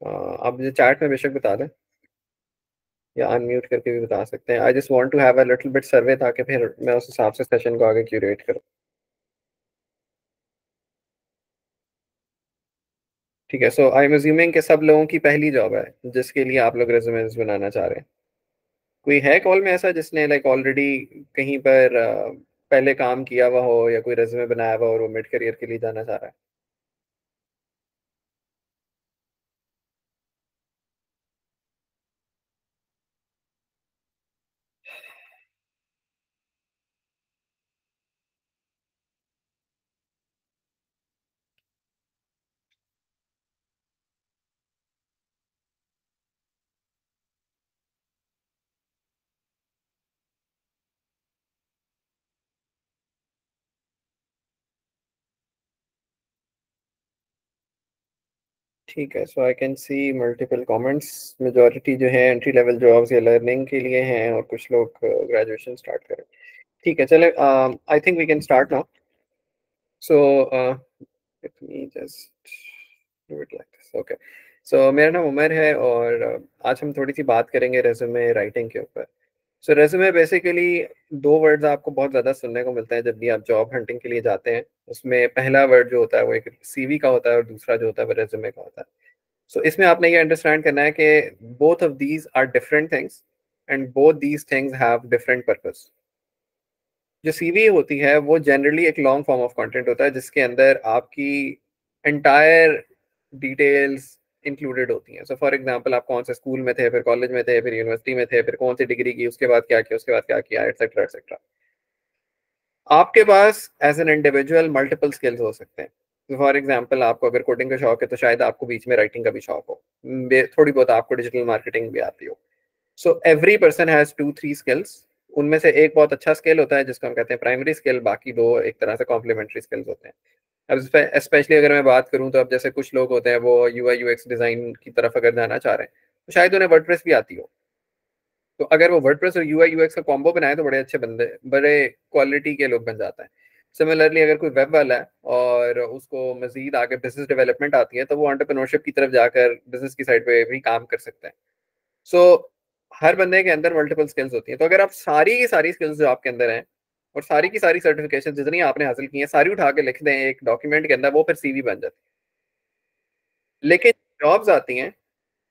आप मुझे चैट में बेशक बता दें या अनम्यूट करके भी बता सकते हैं। I just want to have a little bit survey ताकि फिर मैं उस हिसाब से सेशन को आगे क्यूरेट करूँ। ठीक है, सो आई एम अज्यूमिंग कि सब लोगों की पहली जॉब है जिसके लिए आप लोग रेज्यूमेस बनाना चाह रहे हैं। कोई है कॉल में ऐसा जिसने लाइक ऑलरेडी कहीं पर पहले काम किया हुआ हो या कोई रेज्यूमे बनाया हुआ हो और वो मिड करियर के लिए जाना चाह रहा है? ठीक है, so I can see multiple comments. Majority जो है एंट्री लेवल जॉब्स या लर्निंग के लिए हैं और कुछ लोग ग्रेजुएशन स्टार्ट करें। ठीक है, चले, I think we can start now. So let me just do it like this. Okay, so मेरा नाम उमर है और आज हम थोड़ी सी बात करेंगे रेज्यूमे राइटिंग के ऊपर। सो रेज्यूमे बेसिकली दो वर्ड्स आपको बहुत ज़्यादा सुनने को मिलता है जब भी आप जॉब हंटिंग के लिए जाते हैं। उसमें पहला वर्ड जो होता है वो एक सीवी का होता है और दूसरा जो होता है वो रेज्यूमे का होता है। सो इसमें आपने ये अंडरस्टैंड करना है कि both of these are different things and both these things have different purpose. जो सीवी होती है वो जनरली एक लॉन्ग फॉर्म ऑफ कंटेंट होता है जिसके अंदर आपकी एंटायर डिटेल्स इंक्लूडेड होती हैं। सो फॉर एग्जांपल, आप कौन से स्कूल में थे, फिर कॉलेज में थे, फिर यूनिवर्सिटी में थे, फिर कौन सी डिग्री की, उसके बाद क्या किया, उसके बाद क्या किया, एटसेट्रा एटसेट्रा। आपके पास as an individual multiple skills हो सकते हैं। फॉर एग्जांपल, आपको अगर कोडिंग का शौक है तो शायद आपको बीच में राइटिंग का भी शौक हो, थोड़ी बहुत आपको डिजिटल मार्केटिंग भी आती हो। So every person has two three skills. उनमें से एक बहुत अच्छा स्किल होता है जिसको हम कहते हैं प्राइमरी स्किल, बाकी दो एक तरह से कॉम्प्लीमेंट्री स्किल्स होते हैं। अब स्पेशली अगर मैं बात करूं तो अब जैसे कुछ लोग होते हैं वो यूआई यूएक्स डिजाइन की तरफ अगर जाना चाह रहे हैं तो शायद उन्हें वर्डप्रेस भी आती हो। तो अगर वो वर्डप्रेस और यूआई यूएक्स का कॉम्बो बनाए तो बड़े अच्छे बंदे, बड़े क्वालिटी के लोग बन जाते हैं। सिमिलरली अगर कोई वेब वाला है और उसको मजीद आगे बिजनेस डेवलपमेंट आती है तो वो एंटरप्रेन्योरशिप की तरफ जाकर बिजनेस की साइड पे भी काम कर सकते हैं। सो हर बंदे के अंदर मल्टीपल स्किल्स होती हैं। तो अगर आप सारी की सारी स्किल्स जो आपके अंदर हैं और सारी की सारी सर्टिफिकेशन जितनी आपने हासिल की हैं सारी उठा के लिख दें एक डॉक्यूमेंट के अंदर, वो फिर सीवी बन जाती है। लेकिन जॉब्स आती हैं,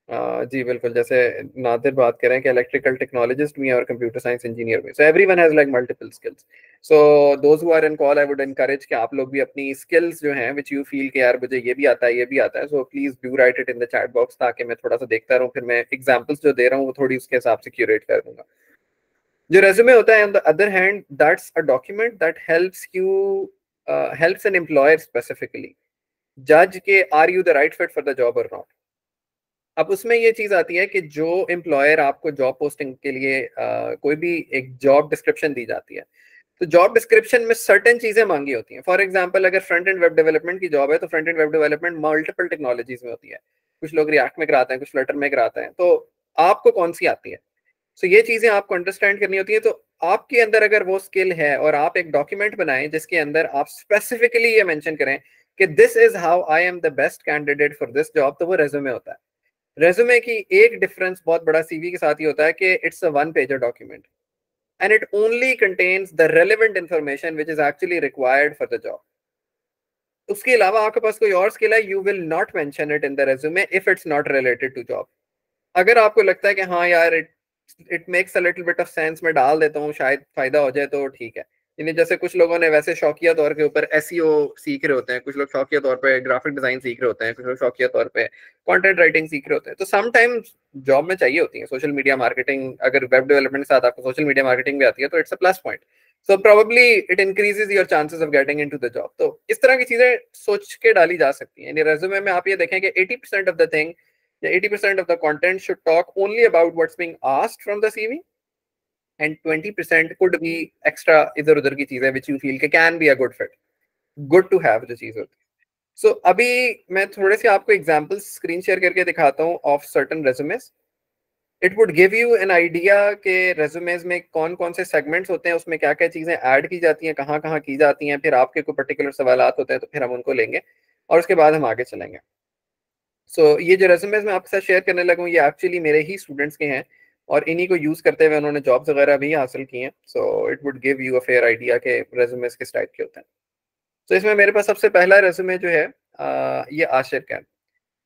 जी बिल्कुल, जैसे नादिर बात कर रहे हैं कि इलेक्ट्रिकल टेक्नोलॉजिस्ट भी हैं और कंप्यूटर साइंस इंजीनियर भी। So everyone has like multiple skills. So those who are in call I would encourage कि आप लोग भी अपनी स्किल्स जो हैं विच यू फील कि यार मुझे ये भी आता है, ये भी आता है, so please do right it in the chat box ताकि मैं थोड़ा सा देखता रहूं, फिर मैं एग्जांपल्स जो दे रहा हूँ वो थोड़ी उसके हिसाब से क्यूरेट कर दूंगा। जो रेज्यूमे होता है on the other hand that's a document that helps you, helps an employer specifically जज के are you the right fit for the job और नॉट। अब उसमें ये चीज आती है कि जो एम्प्लॉयर आपको जॉब पोस्टिंग के लिए कोई भी एक जॉब डिस्क्रिप्शन दी जाती है तो जॉब डिस्क्रिप्शन में सर्टेन चीजें मांगी होती हैं। फॉर एग्जांपल, अगर फ्रंट एंड वेब डेवलपमेंट की जॉब है तो front end web development multiple technologies में होती है। कुछ लोग रिएक्ट में कराते हैं, कुछ फ्लटर में कराते हैं, तो आपको कौन सी आती है? सो ये चीजें आपको अंडरस्टैंड करनी होती है। तो आपके अंदर अगर वो स्किल है और आप एक डॉक्यूमेंट बनाएं जिसके अंदर आप स्पेसिफिकली ये मेंशन करें कि this is how I am the best candidate for this job, तो वो रेज्यूमे होता है। रेज्यूमे की एक डिफरेंस बहुत बड़ा सीवी के साथ ही होता है कि it's a one pager document and it only contains the relevant information which is actually required for the job. उसके अलावा आपके पास कोई और स्किल है, you will not mention it in the resume if it's not related to job. अगर आपको लगता है कि हाँ यार it makes a little bit of sense, मैं डाल देता हूँ शायद फायदा हो जाए, तो ठीक है। यानी जैसे कुछ लोगों ने वैसे शौकिया तौर के ऊपर एसईओ सीख रहे होते हैं, कुछ लोग शौकिया तौर पे ग्राफिक डिजाइन सीख रहे होते हैं, कुछ लोग शौकिया तौर पे कंटेंट राइटिंग सीख रहे होते हैं, तो समटाइम्स जॉब में चाहिए होती है सोशल मीडिया मार्केटिंग। अगर वेब डेवलपमेंट के साथ आपको सोशल मीडिया मार्केटिंग भी आती है तो it's a plus point. So probably it increases your chances of getting into the job. तो इस तरह की चीजें सोच के डाली जा सकती हैं। यानी रेज्यूमे में आप ये देखें कि 80% of the thing, 80% of the content should talk only about what's being asked from the CV, and 20% could be extra इधर उधर की चीजें which you feel के can be a good fit, good to have जो चीज होती है। So अभी मैं थोड़े से आपको एग्जांपल्स स्क्रीन शेयर करके दिखाता हूँ of certain resumes. It would give you an idea के रेज्यूमेस में कौन कौन से सेगमेंट्स होते हैं, उसमें क्या क्या चीजें ऐड की जाती हैं, कहाँ कहाँ की जाती हैं, फिर आपके कोई पर्टिकुलर सवाल होते हैं तो फिर हम उनको लेंगे और उसके बाद हम आगे चलेंगे। सो ये जो रेज्यूमेज मैं आपके साथ शेयर करने लगा हूँ ये एक्चुअली मेरे ही स्टूडेंट्स के हैं और इन्हीं को यूज करते हुए उन्होंने जॉब्स वगैरह भी हासिल की हैं। So it would give you a fair idea के रेज्यूमेज किस टाइप के होते हैं। तो इसमें मेरे पास सबसे पहला रेज्यूमे जो है ये आशिर का है।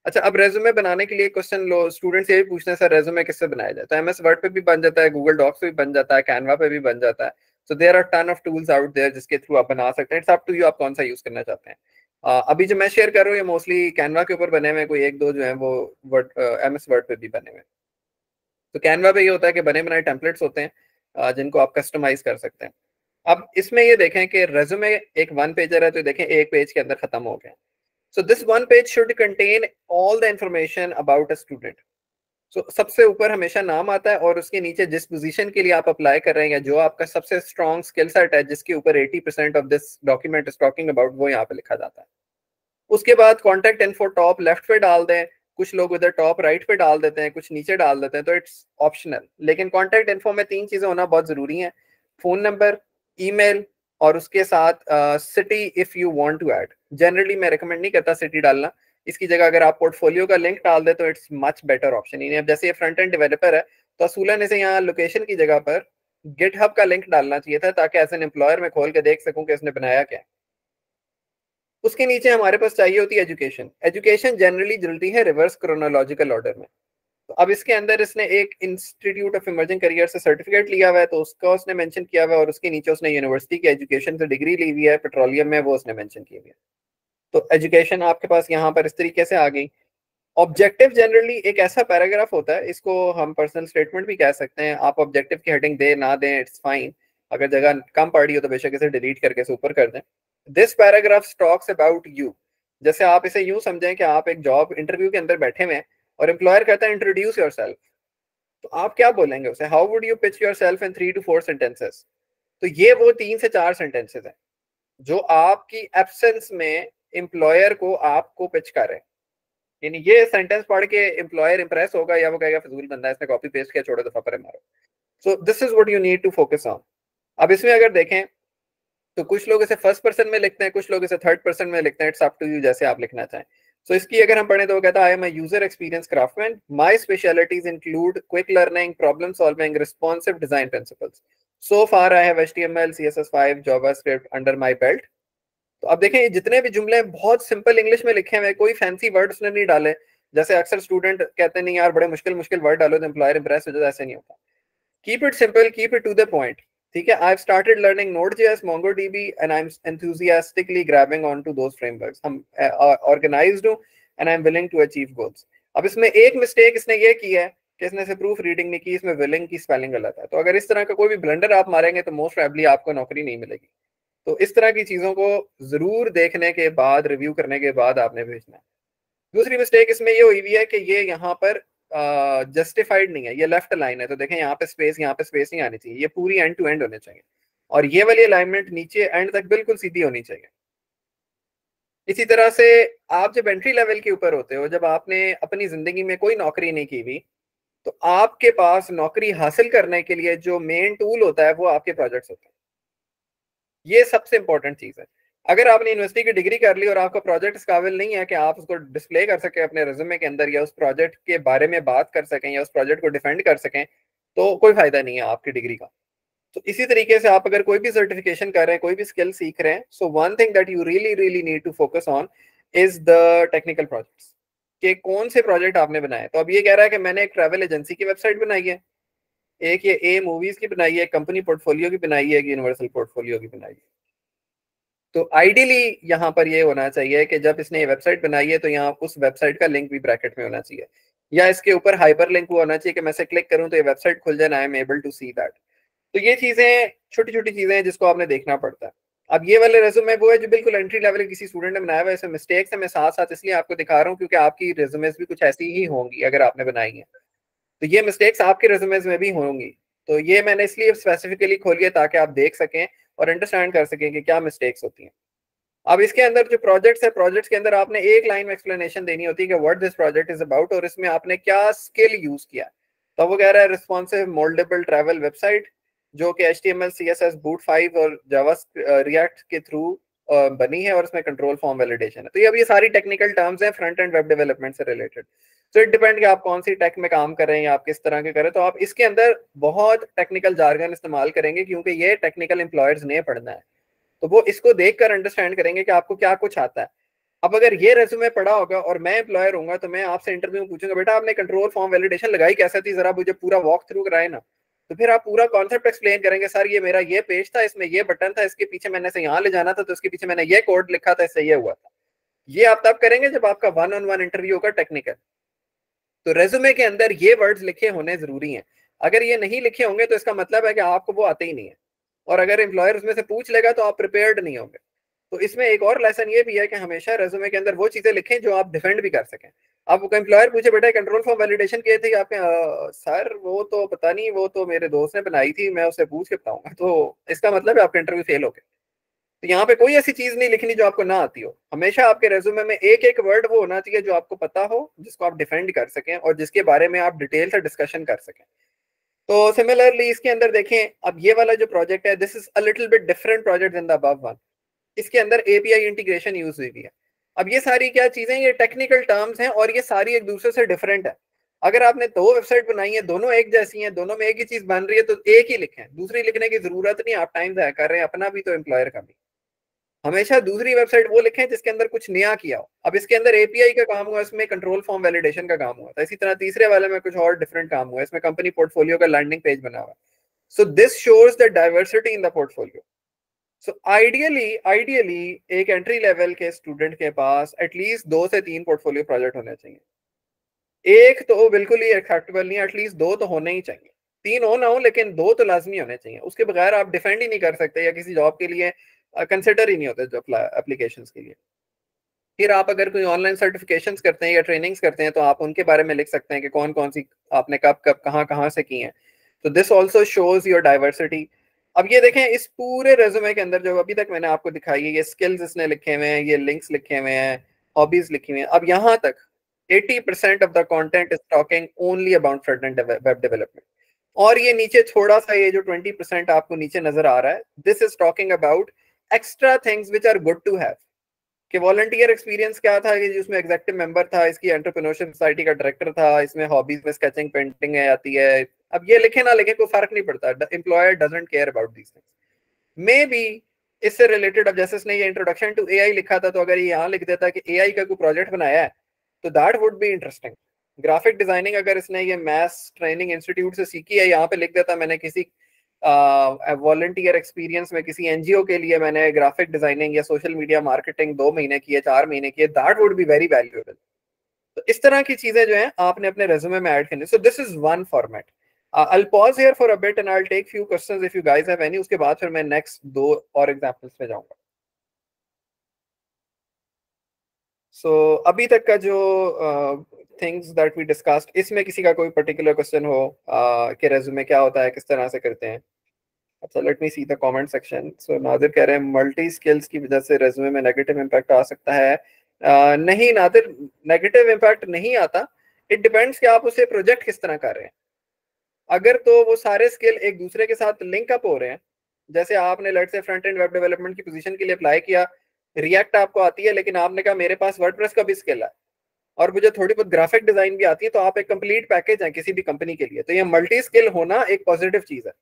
अच्छा, अब रेज्यूमे बनाने के लिए क्वेश्चन लो स्टूडेंट्स ये भी पूछते हैं सर रेज्यूमे किससे बनाया जाए। तो एमएस वर्ड पे भी बन जाता है, गूगल डॉक्स पे भी बन जाता है, कैनवा पे भी बन जाता है। So there are ton of tools out there जिसके थ्रू आप बना सकते हैं। इट्स अप टू यू आप कौन सा यूज करना चाहते हैं। अभी जो मैं शेयर कर रहा हूँ ये मोस्टली कैनवा के ऊपर बने हुए हैं, कोई एक दो जो है वो वर्ड एमएस वर्ड पे भी बने हुए हैं। तो कैनवा पे ये होता है कि बने बनाए टेम्पलेट्स होते हैं जिनको आप कस्टमाइज कर सकते हैं। अब इसमें ये देखें कि रेज्यूमे एक वन पेजर है तो देखें एक पेज के अंदर खत्म हो गया। So this one page should contain all the information about a student. So सबसे ऊपर हमेशा नाम आता है और उसके नीचे जिस पोजीशन के लिए आप अप्लाई कर रहे हैं या जो आपका सबसे स्ट्रॉन्ग स्किल सेट है जिसके ऊपर 80% of this document is talking about वो यहाँ पे लिखा जाता है। उसके बाद कॉन्टैक्ट इन्फो टॉप लेफ्ट पे डाल दें, कुछ लोग उधर टॉप राइट पे डाल देते हैं, कुछ नीचे डाल देते हैं, तो इट्स ऑप्शनल। लेकिन कॉन्टैक्ट इन्फो में 3 चीजें होना बहुत जरूरी है, फोन नंबर, ईमेल और उसके साथ city if you want to add. Generally मैं रिकमेंड नहीं करता सिटी डालना, इसकी जगह अगर आप पोर्टफोलियो का लिंक डाल दे तो इट्स मच बेटर ऑप्शन। अब जैसे ये फ्रंट एंड डेवलपर है तो असूलन इसे यहाँ लोकेशन की जगह पर गिटहब का लिंक डालना चाहिए था ताकि एज एन एम्प्लॉयर मैं खोल के देख सकूं कि इसने बनाया क्या। उसके नीचे हमारे पास चाहिए होती है एजुकेशन। एजुकेशन जनरली चलती है रिवर्स क्रोनोलॉजिकल ऑर्डर में। तो अब इसके अंदर इसने एक इंस्टीट्यूट ऑफ इमर्जिंग करियर से सर्टिफिकेट लिया हुआ है तो उसका उसने मेंशन किया हुआ है और उसके नीचे उसने यूनिवर्सिटी की एजुकेशन से डिग्री ली हुई है पेट्रोलियम में, वो उसने मेंशन की हुई है। तो एजुकेशन आपके पास यहाँ पर इस तरीके से आ गई। ऑब्जेक्टिव जनरली एक ऐसा पैराग्राफ होता है, इसको हम पर्सनल स्टेटमेंट भी कह सकते हैं। आप ऑब्जेक्टिव की हेडिंग दे ना दें इट्स फाइन, अगर जगह कम पड़ रही हो तो बेशक इसे डिलीट करके इसे ऊपर कर दें। This paragraph talks about you. जैसे आप इसे यूं समझें कि आप एक जॉब इंटरव्यू के अंदर बैठे हुए हैं और एम्प्लॉयर कहता है इंट्रोड्यूस योरसेल्फ, तो आप क्या बोलेंगे उसे, how would you pitch yourself in 3 to 4 sentences. तो ये वो 3 से 4 सेंटेंसेस हैं जो आपकी एब्सेंस में एम्प्लॉयर को आपको पिच कर रहे हैं। यानी ये सेंटेंस पढ़ के एम्प्लॉयर इंप्रेस होगा या वो कहेगा फजूल बंदा है इसने कॉपी पेस्ट किया, छोड़ो दफा पर मारो। So this is what you need to focus on. अब इसमें अगर देखें तो कुछ लोग इसे फर्स्ट पर्सन में लिखते हैं, कुछ लोग इसे थर्ड पर्सन में लिखते हैं, इट्स अप टू यू जैसे आप लिखना चाहें। सो इसकी अगर हम पढ़ें तो वो कहता है I am a user experience craftsman, my specialities include quick learning, problem solving, responsive design principles. So far I have HTML CSS5 JavaScript under my belt. तो अब देखें ये जितने भी जुमले हैं बहुत सिंपल इंग्लिश में लिखे हुए, कोई फैंसी वर्ड उसने नहीं डाले। जैसे अक्सर स्टूडेंट कहते नहीं यार बड़े मुश्किल मुश्किल वर्ड डालो तो एम्प्लॉयर इंप्रेस हो जाता है, ऐसे नहीं होता। Keep it simple, keep it to the point. ठीक है, I've started learning Node.js, MongoDB and I'm enthusiastically grabbing onto those frameworks. हम organized हूँ and I'm willing to achieve goals. अब इसमें एक मिस्टेक इसने ये की है कि इसने से प्रूफ रीडिंग नहीं की, इसमें willing की स्पेलिंग गलत है। तो अगर इस तरह का कोई भी ब्लंडर आप मारेंगे तो मोस्ट प्रोबेबली आपको नौकरी नहीं मिलेगी। तो इस तरह की चीजों को जरूर देखने के बाद, रिव्यू करने के बाद आपने भेजना है। दूसरी मिस्टेक इसमें ये हुई हुई है कि ये यहाँ पर जस्टिफाइड नहीं है, ये लेफ्ट लाइन है। तो देखें यहाँ पे स्पेस नहीं आनी चाहिए, ये पूरी एंड टू एंड होनी चाहिए और ये वाली अलाइनमेंट नीचे एंड तक बिल्कुल सीधी होनी चाहिए। इसी तरह से आप जब एंट्री लेवल के ऊपर होते हो, जब आपने अपनी जिंदगी में कोई नौकरी नहीं की हुई, तो आपके पास नौकरी हासिल करने के लिए जो मेन टूल होता है वो आपके प्रोजेक्ट्स होते हैं। ये सबसे इंपॉर्टेंट चीज है। अगर आपने यूनिवर्सिटी की डिग्री कर ली और आपका प्रोजेक्ट इस काबिल नहीं है कि आप उसको डिस्प्ले कर सकें अपने रिज्यूमे के अंदर या उस प्रोजेक्ट के बारे में बात कर सकें या उस प्रोजेक्ट को डिफेंड कर सकें, तो कोई फायदा नहीं है आपकी डिग्री का। तो इसी तरीके से आप अगर कोई भी सर्टिफिकेशन कर रहे हैं, कोई भी स्किल सीख रहे हैं, so one thing that you really really need to focus on is the technical projects, कि कौन से प्रोजेक्ट आपने बनाए। तो अब ये कह रहा है कि मैंने एक ट्रैवल एजेंसी की वेबसाइट बनाई है, एक ये ए मूवीज की बनाई है, कंपनी पोर्टफोलियो की बनाई है, एक यूनिवर्सल पोर्टफोलियो की बनाई है। तो आइडियली यहाँ पर ये होना चाहिए कि जब इसने वेबसाइट बनाई है तो यहाँ उस वेबसाइट का लिंक भी ब्रैकेट में होना चाहिए या इसके ऊपर हाइपर लिंक होना चाहिए कि मैं से क्लिक करूं तो ये वेबसाइट खुल जाए, I am able to see that. तो ये चीजें छोटी छोटी चीजें हैं जिसको आपने देखना पड़ता है। अब ये वाले रेज्यूमे वो है जो बिल्कुल एंट्री लेवल किसी स्टूडेंट ने बनाया हुआ है, इसमें मिस्टेक्स है, मैं साथ साथ इसलिए आपको दिखा रहा हूँ क्योंकि आपकी रेज्यूमेज भी कुछ ऐसी ही होंगी अगर आपने बनाई है, तो ये मिस्टेक्स आपके रेज्यूमेज में भी होंगी। तो ये मैंने इसलिए स्पेसिफिकली खोली है ताकि आप देख सकें और अंडरस्टैंड कर सकें कि क्या मिस्टेक्स होती हैं। अब इसके अंदर जो प्रोजेक्ट्स है, प्रोजेक्ट्स के अंदर आपने एक लाइन में एक्सप्लेनेशन देनी होती है कि what this project is about और इसमें आपने क्या स्किल यूज किया। तो वो कह रहा है रिस्पॉन्सिव मोल्डेबल ट्रैवल वेबसाइट जो कि HTML CSS बूट 5 और जावा रिएक्ट के थ्रू बनी है और इसमें कंट्रोल फॉर्म वैलिडेशन है। तो ये अब ये सारी टेक्निकल टर्म्स हैं फ्रंट एंड वेब डेवलपमेंट से रिलेटेड। तो इट डिपेंड कि आप कौन सी टेक में काम कर रहे हैं या आप किस तरह के करें। तो आप इसके अंदर बहुत टेक्निकल जार्गन इस्तेमाल करेंगे क्योंकि ये टेक्निकल एम्प्लॉयर्स ने पढ़ना है, तो वो इसको देखकर अंडरस्टैंड करेंगे कि आपको क्या कुछ आता है। अब अगर ये रेज्यूमे पढ़ा होगा और मैं एम्प्लॉयर हूंगा तो मैं आपसे इंटरव्यू में पूछूंगा, बेटा आपने कंट्रोल फॉर्म वैलिडेशन लगाई कैसे थी, जरा मुझे पूरा वॉक थ्रू कराए ना। तो फिर आप पूरा कॉन्सेप्ट एक्सप्लेन करेंगे, सर ये मेरा ये पेज था, इसमें ये बटन था, इसके पीछे मैंने से यहाँ ले जाना था, तो इसके पीछे मैंने ये कोड लिखा था, इससे ये हुआ था। ये आप तब करेंगे जब आपका वन ऑन वन इंटरव्यू होगा टेक्निकल। तो रेज्यूमे के अंदर ये वर्ड्स लिखे होने जरूरी हैं। अगर ये नहीं लिखे होंगे तो इसका मतलब है कि आपको वो आते ही नहीं है, और अगर एम्प्लॉयर उसमें से पूछ लेगा तो आप प्रिपेयर्ड नहीं होंगे। तो इसमें एक और लेसन ये भी है कि हमेशा रेज्यूमे के अंदर वो चीजें लिखें जो आप डिफेंड भी कर सकें। अब एम्प्लॉयर पूछे बेटा कंट्रोल फॉर्म वैलिडेशन किए थे आपने, सर वो तो पता नहीं, वो तो मेरे दोस्त ने बनाई थी, मैं उससे पूछ के बताऊंगा। तो इसका मतलब है आपका इंटरव्यू फेल हो गया। तो यहाँ पे कोई ऐसी चीज नहीं लिखनी जो आपको ना आती हो। हमेशा आपके रेज्यूमे में एक एक वर्ड वो होना चाहिए जो आपको पता हो, जिसको आप डिफेंड कर सकें और जिसके बारे में आप डिटेल से डिस्कशन कर सकें। तो सिमिलरली इसके अंदर देखें, अब ये वाला जो प्रोजेक्ट है, this is a little bit different project than the above one. इसके अंदर एपीआई इंटीग्रेशन यूज हुई है। अब ये सारी क्या चीजें, ये टेक्निकल टर्म्स हैं और ये सारी एक दूसरे से डिफरेंट है। अगर आपने दो वेबसाइट बनाई है, दोनों एक जैसी हैं, दोनों में एक ही चीज बन रही है, तो एक ही लिखें, दूसरी लिखने की जरूरत नहीं। आप टाइम ज़ाया कर रहे हैं अपना भी तो एम्प्लॉयर का भी। हमेशा दूसरी वेबसाइट वो लिखें जिसके अंदर कुछ नया किया हो। अब इसके अंदर एपीआई का काम हुआ, इसमें कंट्रोल फॉर्म वैलिडेशन का काम हुआ था। इसी तरह तीसरे वाले में कुछ और डिफरेंट काम हुआ, इसमें कंपनी पोर्टफोलियो का लैंडिंग पेज बना हुआ। So this shows the diversity in the portfolio. So ideally एक एंट्री लेवल के स्टूडेंट के पास एटलीस्ट 2 से 3 पोर्टफोलियो प्रोजेक्ट होने चाहिए। एक तो बिल्कुल ही एक्सेप्टेबल नहीं, एटलीस्ट 2 तो होने ही चाहिए। 3 हो ना हो, लेकिन 2 तो लाजमी होने चाहिए। उसके बगैर आप डिफेंड ही नहीं कर सकते या किसी जॉब के लिए कंसिडर ही नहीं होते जो एप्लीकेशन के लिए। फिर आप अगर कोई ऑनलाइन सर्टिफिकेशंस करते हैं या ट्रेनिंग्स करते हैं तो आप उनके बारे में लिख सकते हैं कि कौन कौन सी आपने कब कब कहाँ कहाँ से की हैं। तो this also shows your diversity. अब ये देखें, इस पूरे रेज्यूमे के अंदर जो अभी तक मैंने आपको दिखाई है, ये स्किल्स इसने लिखे हुए हैं, ये लिंक्स लिखे हुए हैं, हॉबीज लिखी हुई हैं। अब यहाँ तक 80% of the content is talking only about front end web development. और ये नीचे थोड़ा सा, ये जो 20% आपको नीचे नजर आ रहा है, this is talking about extra things which are good to have. कि वॉलंटियर एक्सपीरियंस क्या था, कि जिसमें एग्जेक्टिव मेंबर था, इसकी एंटरप्रेन्योरशिप सोसाइटी का डायरेक्टर था, इसमें हॉबीज में स्केचिंग पेंटिंग है आती है। अब ये लिखे ना लिखे कोई फर्क नहीं पड़ता, employer doesn't care about these things. Maybe इससे रिलेटेड, अब जैसे इसने ये इंट्रोडक्शन टू एआई लिखा था, तो अगर ये यहाँ लिख देता कि एआई का कोई प्रोजेक्ट बनाया है तो that would be interesting. Graphic designing अगर इसने ये मैथ्स ट्रेनिंग इंस्टीट्यूट से सीखी है, यहाँ पे लिख देता मैंने किसी वॉलंटियर एक्सपीरियंस में किसी एनजीओ के लिए मैंने ग्राफिक डिजाइनिंग या सोशल मीडिया मार्केटिंग 2 महीने की है, 4 महीने की है, that would be very valuable. तो इस तरह की चीजें जो हैं आपने अपने रेज्यूमे में ऐड करनी। सो this is one format. I'll pause here for a bit and I'll take few questions if you guys have any। उसके बाद फिर मैं नेक्स्ट 2 और एग्जांपल्स पे जाऊंगा। सो अभी तक का जो थिंग्स दैट वी डिस्कस्ड, इसमें किसी का कोई पर्टिकुलर क्वेश्चन हो कि रेज्यूमे क्या होता है, किस तरह से करते हैं? अच्छा, let me see the comment section. So Nadir कह रहे हैं मल्टी स्किल्स की वजह से रेज्यूमे में नेगेटिव इम्पैक्ट आ सकता है। नहीं नादिर, नेगेटिव इम्पैक्ट नहीं आता। इट डिपेंड्स कि आप उसे प्रोजेक्ट किस तरह कर रहे हैं। अगर तो वो सारे स्किल एक दूसरे के साथ लिंक अप हो रहे हैं, जैसे आपने लेट से फ्रंट एंड वेब डेवलपमेंट की पोजीशन के लिए अप्लाई किया, रिएक्ट आपको आती है, लेकिन आपने कहा मेरे पास वर्डप्रेस का भी स्किल है और मुझे थोड़ी बहुत ग्राफिक डिजाइन भी आती है, तो आप एक कंप्लीट पैकेज है किसी भी कंपनी के लिए। तो ये मल्टी स्किल होना एक पॉजिटिव चीज है।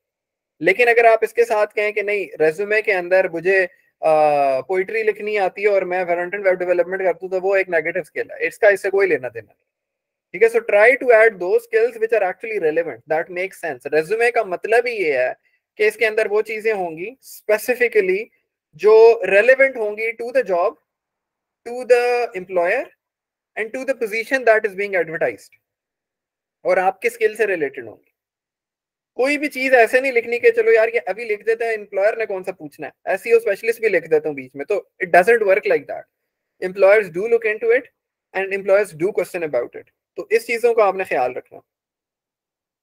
लेकिन अगर आप इसके साथ कहें कि नहीं, रेज्यूमे के अंदर मुझे पोइट्री लिखनी आती है और मैं फ्रंट एंड वेब डेवलपमेंट करता हूँ, तो वो एक नेगेटिव स्किल है, इसका इससे कोई लेना देना नहीं। ठीक है, सो ट्राई टू ऐड दो skills which are actually relevant, that make sense. Resume का मतलब ही ये है कि इसके अंदर वो चीजें होंगी स्पेसिफिकली जो रेलेवेंट होंगी to the job, to the employer and to the position that is being advertised, और आपके स्किल से रिलेटेड होंगी। कोई भी चीज ऐसे नहीं लिखनी कि चलो यार ये अभी लिख देते हैं, एम्प्लॉयर ने कौन सा पूछना है, एसईओ स्पेशलिस्ट भी लिख देता हूँ बीच में, तो it doesn't work like that. Employers do look into it and employers do question about it. तो इस चीजों का आपने ख्याल रखना।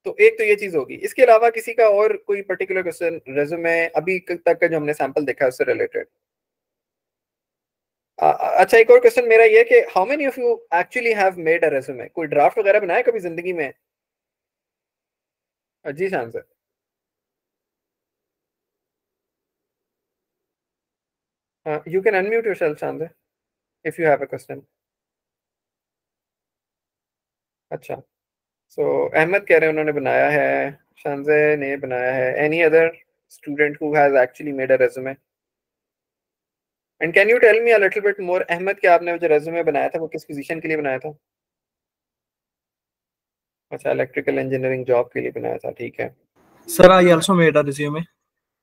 तो एक तो ये चीज होगी। इसके अलावा किसी का और कोई पर्टिकुलर क्वेश्चन रेज्यूमे अभी तक का जो हमने सैंपल देखा है उससे रिलेटेड? अच्छा, एक और क्वेश्चन मेरा ये कि how many of you actually have made a resume? कोई ड्राफ्ट वगैरह बनाया कभी जिंदगी में? जी शान sir. You can unmute yourself, Shanze, if you have a question. अच्छा, so अहमद कह रहे हैं उन्होंने बनाया है, शानजे ने बनाया है. Any other student who has actually made a resume? And can you tell me a little bit more, Ahmad, क्या आपने जो resume बनाया था वो किस position के लिए बनाया था? अच्छा, इलेक्ट्रिकल इंजीनियरिंग जॉब के लिए बनाया था, ठीक है. Sir, I also made a resume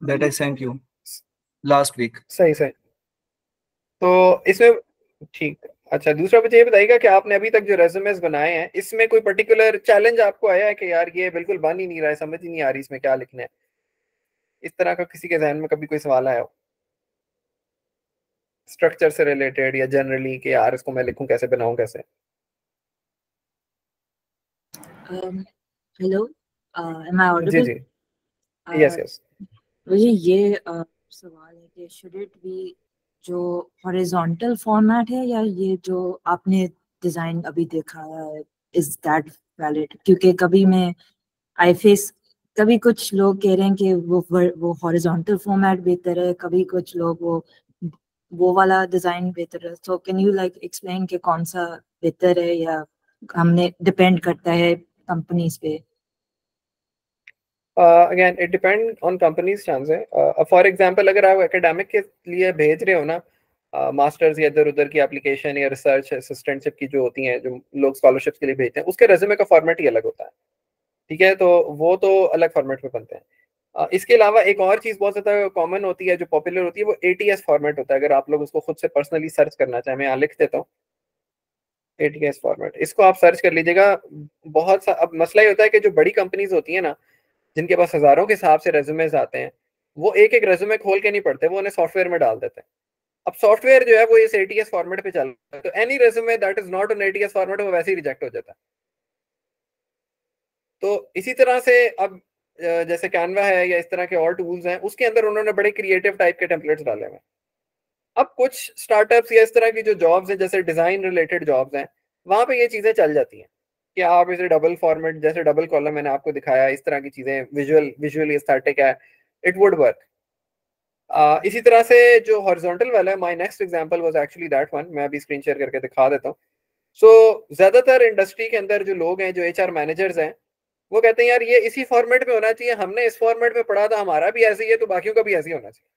that I sent you last week. सही सही. तो इसमें ठीक. अच्छा, दूसरा मुझे ये बताइएगा कि आपने अभी तक जो रेज्यूमेस बनाए हैं इसमें कोई पर्टिकुलर चैलेंज आपको आया है कि यार ये बिल्कुल बन ही नहीं रहा है, समझ ही नहीं आ रही इसमें क्या लिखना है, इस तरह का किसी के जहन में कभी कोई सवाल आया हो स्ट्रक्चर से रिलेटेड या जनरली कि यार इसको मैं लिखूं कैसे, बनाऊं कैसे? हेलो, am I जी audible? जी, यस यस. मुझे ये सवाल है कि शुड इट बी जो हॉरिजॉन्टल फॉर्मेट है या ये जो आपने डिजाइन अभी देखा है इज दैट वैलिड? क्योंकि कभी मैं आई फेस, कभी कुछ लोग कह रहे हैं कि वो हॉरिजॉन्टल फॉर्मेट बेहतर है, कभी कुछ लोग वो वाला डिजाइन बेहतर है. So can you like explain कि कौन सा बेहतर है, या हमने डिपेंड करता है कंपनीज पे? Again it depend on companies chance है. फॉर एग्जांपल अगर आप एकेडमिक के लिए भेज रहे हो ना, मास्टर्स या इधर उधर की एप्लीकेशन या रिसर्च असिस्टेंटशिप की जो होती हैं, जो लोग स्कॉलरशिप के लिए भेजते हैं, उसके रेज्यूमे का फॉर्मेट ही अलग होता है. ठीक है, तो वो तो अलग फॉर्मेट में बनते हैं. इसके अलावा एक और चीज बहुत ज्यादा कॉमन होती है जो पॉपुलर होती है, वो एटीएस फॉर्मेट होता है. अगर आप लोग उसको खुद से पर्सनली सर्च करना चाहें, मैं यहाँ लिख देता हूँ एटीएस फॉर्मेट, इसको आप सर्च कर लीजिएगा. बहुत सा अब मसला ये होता है कि जो बड़ी कंपनीज होती है ना, जिनके पास हजारों के हिसाब से रेज्यूमेज आते हैं, वो एक एक रेज्यूमे खोल के नहीं पढ़ते, वो उन्हें सॉफ्टवेयर में डाल देते हैं. अब सॉफ्टवेयर जो है वो इस एटीएस फॉर्मेट पे चल रहा है, तो any resume that is not on ATS format वो वैसे ही रिजेक्ट हो जाता है. तो इसी तरह से अब जैसे कैनवा है या इस तरह के और टूल्स हैं, उसके अंदर उन्होंने बड़े क्रिएटिव टाइप के टेम्पलेट्स डाले हुए हैं. अब कुछ स्टार्टअप्स या इस तरह की जो जॉब्स हैं, जैसे डिजाइन रिलेटेड जॉब्स हैं, वहां पे ये चीजें चल जाती हैं कि आप इसे डबल फॉर्मेट, जैसे डबल कॉलम मैंने आपको दिखाया, इस तरह की चीजें विजुअली एस्थेटिक है, इट वुड वर्क. इसी तरह से जो हॉरिजॉन्टल वाला है, my next example was actually that one, मैं अभी स्क्रीन शेयर करके दिखा देता हूँ. सो ज्यादातर इंडस्ट्री के अंदर जो लोग हैं, जो एचआर मैनेजर्स हैं, वो कहते हैं यार ये इसी फॉर्मेट में होना चाहिए, हमने इस फॉर्मेट में पढ़ा था, हमारा भी ऐसे ही है, तो बाकियों का भी ऐसे ही होना चाहिए.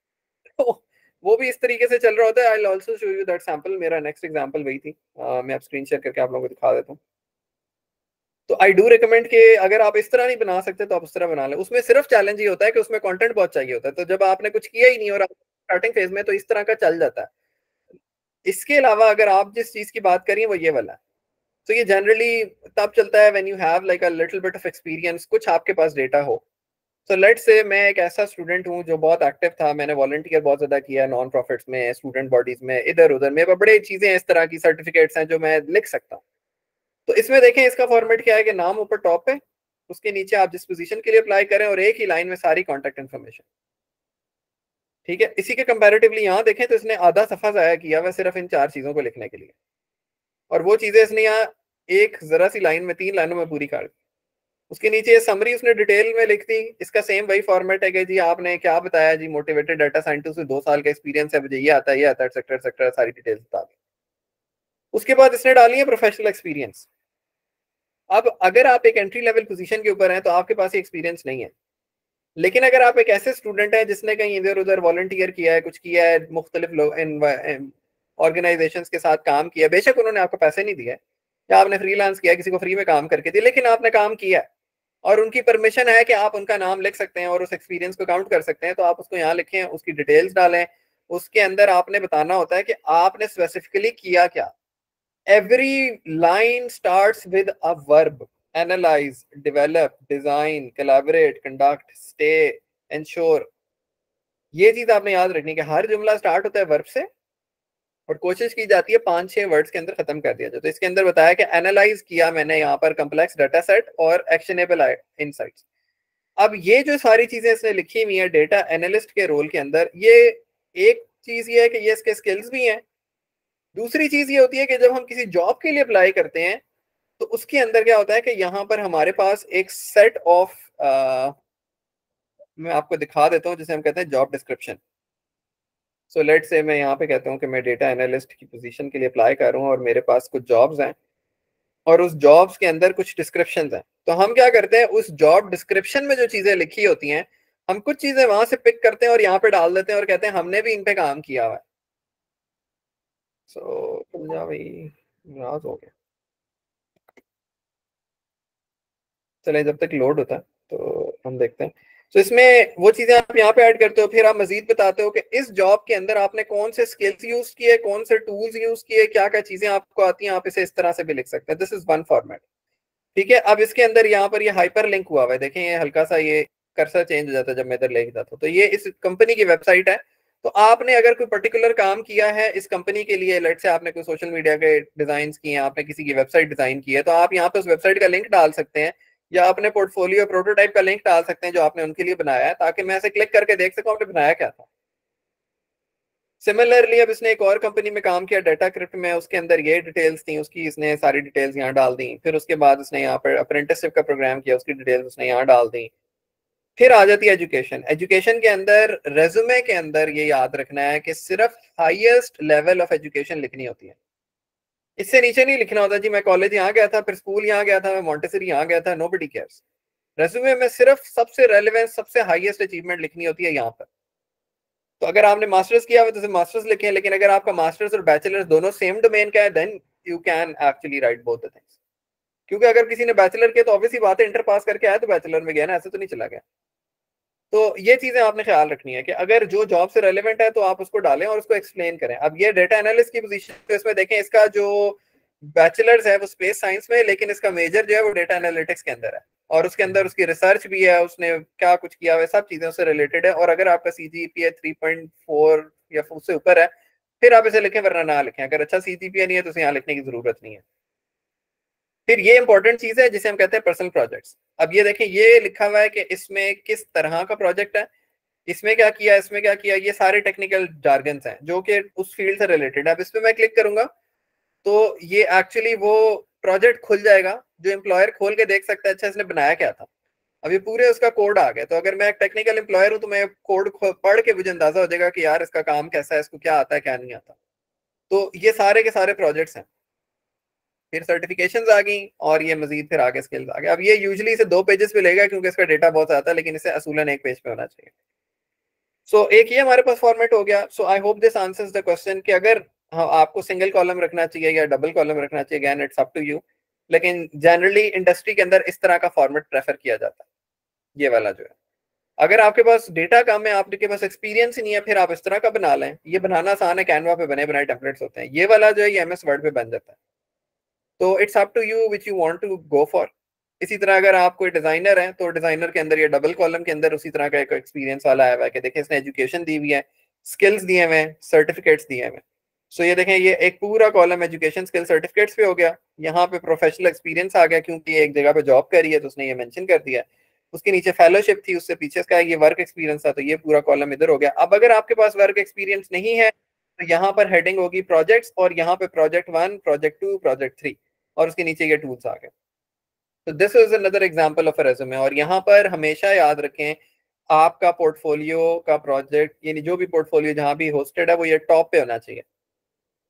तो वो भी इस तरीके से चल रहा होता है. I will also show you that sample. मेरा नेक्स्ट एग्जांपल वही थी. मैं अब स्क्रीन शेयर करके आप लोगों को दिखा देता हूँ. तो आई डू रिकमेंड कि अगर आप इस तरह नहीं बना सकते तो आप उस तरह बना लें. उसमें सिर्फ चैलेंज ये होता है कि उसमें कंटेंट बहुत चाहिए होता है, तो जब आपने कुछ किया ही नहीं और आप स्टार्टिंग फेज में, तो इस तरह का चल जाता है. इसके अलावा अगर आप जिस चीज की बात करिए वो ये वाला है, तो ये जनरली तब चलता है when you have like a little bit of experience, कुछ आपके पास डेटा हो. सो लेट्स से मैं एक ऐसा स्टूडेंट हूँ जो बहुत एक्टिव था, मैंने वॉलंटियर बहुत ज्यादा किया है नॉन प्रॉफिट्स में, स्टूडेंट बॉडीज में, इधर उधर. मेरे पास बड़े चीजें इस तरह की सर्टिफिकेट्स हैं जो मैं लिख सकता हूँ. तो इसमें देखें इसका फॉर्मेट क्या है कि नाम ऊपर टॉप पे, उसके नीचे आप जिस पोजीशन के लिए अप्लाई करें, और एक ही लाइन में सारी कॉन्टेक्ट इन्फॉर्मेशन. ठीक है, इसी के कंपैरेटिवली यहाँ देखें तो इसने आधा सफा जाया किया हुआ सिर्फ इन चार चीजों को लिखने के लिए, और वो चीजें इसने यहाँ एक जरा सी लाइन में, 3 लाइनों में पूरी कर दी. उसके नीचे ये समरी उसने डिटेल में लिख दी. इसका सेम वही फॉर्मेट है कि जी आपने क्या बताया, जी मोटिवेटेड डाटा साइंटिस्ट में 2 साल का एक्सपीरियंस है, मुझे ये आता है, ये आता है, एक्सेट्रा एक्सेट्रा, सारी डिटेल्स बता दी. उसके बाद इसने डाली है प्रोफेशनल एक्सपीरियंस. अब अगर आप एक एंट्री लेवल पोजीशन के ऊपर हैं तो आपके पास एक्सपीरियंस नहीं है, लेकिन अगर आप एक ऐसे स्टूडेंट हैं जिसने कहीं इधर उधर वॉलंटियर किया है, कुछ किया है, मुख्तलिफ ऑर्गेनाइजेशन के साथ काम किया, बेशक उन्होंने आपको पैसे नहीं दिए या आपने फ्रीलांस किया, किसी को फ्री में काम करके दिया, लेकिन आपने काम किया है और उनकी परमिशन है कि आप उनका नाम लिख सकते हैं और उस एक्सपीरियंस को काउंट कर सकते हैं, तो आप उसको यहाँ लिखें, उसकी डिटेल्स डालें. उसके अंदर आपने बताना होता है कि आपने स्पेसिफिकली किया क्या. Every line starts with a verb. Analyze, develop, design, collaborate, conduct, stay, ensure. ये चीज आपने याद रखनी है कि हर जुमला स्टार्ट होता है वर्ब से और कोशिश की जाती है 5-6 वर्ड्स के अंदर खत्म कर दिया जाए. तो इसके अंदर बताया कि एनालाइज किया मैंने यहाँ पर कम्प्लेक्स डाटा सेट और एक्शनेबल इनसाइट्स. अब ये जो सारी चीजें इसने लिखी हुई है डेटा एनालिस्ट के रोल के अंदर, ये एक चीज ये है कि ये इसके स्किल्स भी हैं. दूसरी चीज ये होती है कि जब हम किसी जॉब के लिए अप्लाई करते हैं तो उसके अंदर क्या होता है कि यहाँ पर हमारे पास एक सेट ऑफ, मैं आपको दिखा देता हूँ, जिसे हम कहते हैं जॉब डिस्क्रिप्शन. सो लेट से मैं यहाँ पे कहता हूँ कि मैं डेटा एनालिस्ट की पोजीशन के लिए अप्लाई कर रहा हूँ और मेरे पास कुछ जॉब्स हैं और उस जॉब्स के अंदर कुछ डिस्क्रिप्शंस हैं। तो हम क्या करते हैं, उस जॉब डिस्क्रिप्शन में जो चीजें लिखी होती हैं हम कुछ चीजें वहां से पिक करते हैं और यहाँ पे डाल देते हैं और कहते हैं हमने भी इन पे काम किया हुआ है। सो पंजाबी नाराज हो गया। चले जब तक लोड होता है तो हम देखते हैं। तो इसमें वो चीजें आप यहाँ पे ऐड करते हो, फिर आप मजीद बताते हो कि इस जॉब के अंदर आपने कौन से स्किल्स यूज किए, कौन से टूल्स यूज किए, क्या क्या चीजें आपको आती हैं। आप इसे इस तरह से भी लिख सकते हैं। This is one format. ठीक है, अब इसके अंदर यहाँ पर ये हाइपर लिंक हुआ हुआ है, देखें ये हल्का सा ये कर्सर चेंज हो जाता है जब मैं इधर लेके जाता हूँ। तो ये इस कंपनी की वेबसाइट है। तो आपने अगर कोई पर्टिकुलर काम किया है इस कंपनी के लिए, लेट से आपने कोई सोशल मीडिया के डिजाइन किए हैं, आपने किसी की वेबसाइट डिजाइन की है, तो आप यहाँ पे उस वेबसाइट का लिंक डाल सकते हैं या अपने पोर्टफोलियो प्रोटोटाइप का लिंक डाल सकते हैं जो आपने उनके लिए बनाया है, ताकि मैं ऐसे क्लिक करके देख सकूं आपने बनाया क्या था। सिमिलरली अब इसने एक और कंपनी में काम किया डाटा क्रिप्ट में, उसके अंदर ये डिटेल्स थी उसकी, इसने सारी डिटेल्स यहाँ डाल दी। फिर उसके बाद उसने यहाँ पर अप्रेंटिसशिप का प्रोग्राम किया, उसकी डिटेल्स उसने यहाँ डाल दी। फिर आ जाती है एजुकेशन। एजुकेशन के अंदर रेज्यूमे के अंदर ये याद रखना है कि सिर्फ हाईएस्ट लेवल ऑफ एजुकेशन लिखनी होती है, इससे नीचे नहीं लिखना होता जी मैं कॉलेज यहाँ गया था, फिर स्कूल यहाँ गया था, मैं मॉन्टेसरी यहाँ गया था। Nobody cares. रेज्यूमे में सिर्फ सबसे रेलेवेंट सबसे हाईएस्ट अचीवमेंट लिखनी होती है यहाँ पर। तो अगर आपने मास्टर्स किया हुआ तो मास्टर्स लिखें, लेकिन अगर आपका मास्टर्स और बैचलर्स दोनों सेम डोमेन का है then you can actually write both the things. क्योंकि अगर किसी ने बैचलर किया तो ऑब्वियसली बात है इंटर पास करके आया तो बैचलर में गया ना, ऐसे तो नहीं चला गया। तो ये चीजें आपने ख्याल रखनी है कि अगर जो जॉब से रेलेवेंट है तो आप उसको डालें और उसको एक्सप्लेन करें। अब ये डेटा एनालिस्ट की पोजीशन तो इसमें देखें, इसका जो बैचलर्स है वो स्पेस साइंस में, लेकिन इसका मेजर जो है वो डेटा एनालिटिक्स के अंदर है और उसके अंदर उसकी रिसर्च भी है, उसने क्या कुछ किया हुआ है, सब चीजें उससे रिलेटेड है। और अगर आपका सीजीपीए 3.4 या उससे ऊपर है फिर आप इसे लिखें, वरना ना लिखें। अगर अच्छा सीजीपीए नहीं है तो उसे यहाँ लिखने की जरूरत नहीं है। फिर ये इंपॉर्टेंट चीज है जिसे हम कहते हैं पर्सनल प्रोजेक्ट्स। अब ये देखें ये लिखा हुआ है कि इसमें किस तरह का प्रोजेक्ट है, इसमें क्या किया, इसमें क्या किया, ये सारे टेक्निकल जार्गन्स हैं जो कि उस फील्ड से रिलेटेड है। अब इस पर मैं क्लिक करूंगा तो ये एक्चुअली वो प्रोजेक्ट खुल जाएगा जो एम्प्लॉयर खोल के देख सकता है अच्छा इसने बनाया क्या था। अब ये पूरे उसका कोड आ गया। तो अगर मैं एक टेक्निकल एम्प्लॉयर हूं तो मैं कोड पढ़ के मुझे अंदाजा हो जाएगा कि यार इसका काम कैसा है, इसको क्या आता है क्या नहीं आता। तो ये सारे के सारे प्रोजेक्ट्स हैं। फिर सर्टिफिकेशंस आ गई और ये मजीद फिर आगे स्किल्स आ गए। अब ये यूजुअली इसे 2 पेजेस पे लेगा क्योंकि इसका डेटा बहुत आता है, लेकिन इसे असूलन 1 पेज पे होना चाहिए। एक ये हमारे पास फॉर्मेट हो गया। I hope this answers the question कि अगर हाँ आपको सिंगल कॉलम रखना चाहिए या डबल कॉलम रखना चाहिए, again it's up to you, लेकिन जनरली इंडस्ट्री के अंदर इस तरह का फॉर्मेट प्रेफर किया जाता है, ये वाला जो है। अगर आपके पास डेटा कम है, आपके पास एक्सपीरियंस ही नहीं है, फिर आप इस तरह का बना लें। ये बनाना आसान है, कैनवा पे बने बनाए टेम्पलेट्स होते हैं। ये वाला जो है ये एमएस वर्ड पे बन जाता है। तो it's up to you which you want to go for. इसी तरह अगर आप कोई डिजाइनर है तो डिजाइनर के अंदर ये डबल कॉलम के अंदर उसी तरह का एक एक्सपीरियंस वाला आया हुआ है कि देखिए इसने एजुकेशन दी हुई है, स्किल्स दिए हुए हैं, सर्टिफिकेट्स दिए हुए हैं। ये देखें ये एक पूरा कॉलम एजुकेशन स्किल सर्टिफिकेट्स पे हो गया। यहाँ पे प्रोफेशनल एक्सपीरियंस आ गया क्योंकि ये एक जगह पे जॉब करी है तो उसने ये मेंशन कर दिया। उसके नीचे फेलोशिप थी, उससे पीछे इसका ये वर्क एक्सपीरियंस था, तो ये पूरा कॉलम इधर हो गया। अब अगर आपके पास वर्क एक्सपीरियंस नहीं है तो यहाँ पर हेडिंग होगी प्रोजेक्ट्स और यहाँ पे प्रोजेक्ट 1, प्रोजेक्ट 2, प्रोजेक्ट 3 और उसके नीचे ये टूल्स आ गए। तो this is another example of a resume. और यहाँ पर हमेशा याद रखें आपका पोर्टफोलियो का प्रोजेक्ट यानी जो भी पोर्टफोलियो जहां भी होस्टेड है वो ये टॉप पे होना चाहिए।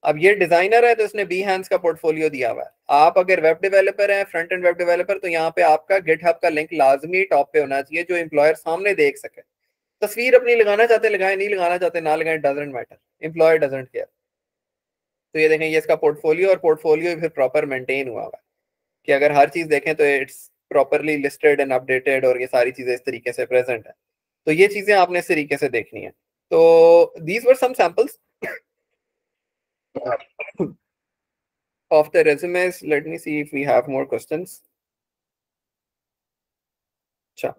अब ये डिजाइनर है तो इसने Behance का पोर्टफोलियो दिया हुआ है। आप अगर वेब डेवलपर हैं, फ्रंट एंड वेब डेवलपर, तो यहाँ पे आपका गिटहब का लिंक लाजमी टॉप पे होना चाहिए जो एम्प्लॉयर सामने देख सके। तस्वीर अपनी लगाना चाहते लगाएं, नहीं लगाना चाहते ना लगाएं, doesn't matter, employer doesn't care. तो ये देखें ये इसका पोर्टफोलियो, और पोर्टफोलियो फिर प्रॉपर मेंटेन हुआ हुआ है कि अगर हर चीज देखें तो it's properly listed and updated और ये सारी चीजें इस तरीके से प्रेजेंट है। तो ये चीजें आपने इस तरीके से देखनी है। तो these were some samples of the resumes. Let me see if we have more questions. अच्छा,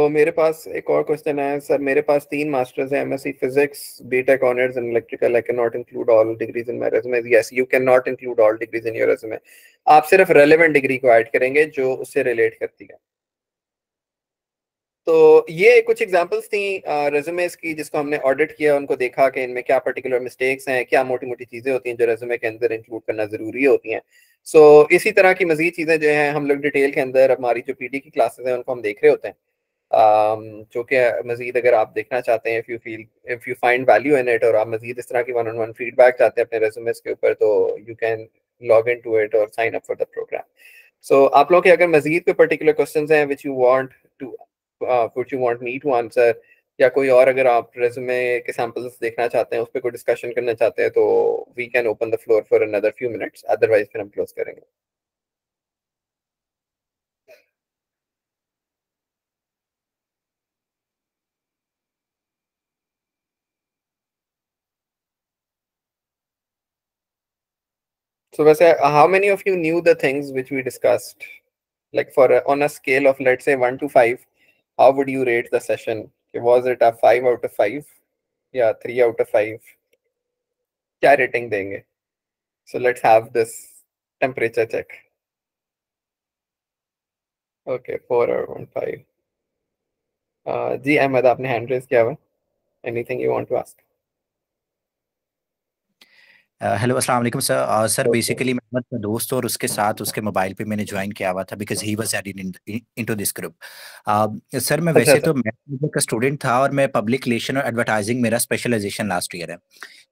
मेरे पास एक और क्वेश्चन है सर। मेरे पास 3 मास्टर्स हैं, MSc physics, BTech honours in electrical. I can not include all degrees in my resume. Yes, you can not include all degrees in your resume. आप सिर्फ रेलेवेंट डिग्री को ऐड करेंगे जो उससे रिलेट करती है। तो ये कुछ एग्जांपल्स थी रेज्यूमेस की जिसको हमने ऑडिट किया, उनको देखा कि इनमें क्या पर्टिकुलर मिस्टेक्स हैं, क्या मोटी मोटी चीज़ें होती हैं जो रेज्यूमे के अंदर इंक्लूड करना ज़रूरी होती हैं। इसी तरह की मजीद चीज़ें जो हैं हम लोग डिटेल के अंदर हमारी जो पीटी की क्लासेस हैं उनको हम देख रहे होते हैं। जो कि मजीद अगर आप देखना चाहते हैं, if you find value in it, और आप मजीद इस तरह की 1-on-1 फीडबैक चाहते हैं अपने रेज्यूमेस के ऊपर, तो you can log in to it और sign up for the programme. So आप लोग के अगर मजीद कोई पर्टिकुलर क्वेश्चंस हैं which you want me to answer, या कोई और अगर आप रेज्यूमे के सैंपल्स देखना चाहते हैं, उस पर कोई डिस्कशन करना चाहते हैं, तो we can open the floor for another few minutes, otherwise फिर हम क्लोज करेंगे। So, वैसे, how many of you knew the things which we discussed? Like on a scale of, let's say, 1 to 5, how would you rate the session? Was it a 5 out of 5 या 3 out of 5? क्या rating देंगे? So let's have this temperature check. Okay, 4 out of 5. जी अहमद, आपने hand raise किया हुआ, anything you want to ask? Hello अस्सलाम वालेकुम sir. Sir Okay. Basically मैं अहमद का दोस्त और उसके साथ उसके मोबाइल पे मैंने ज्वाइन किया हुआ था because he was added into this group. Sir मैं वैसे अच्छा। तो मैनेजमेंट का स्टूडेंट था और मैं पब्लिक रिलेशन और एडवर्टाइजिंग मेरा स्पेशलाइजेशन लास्ट ईयर है।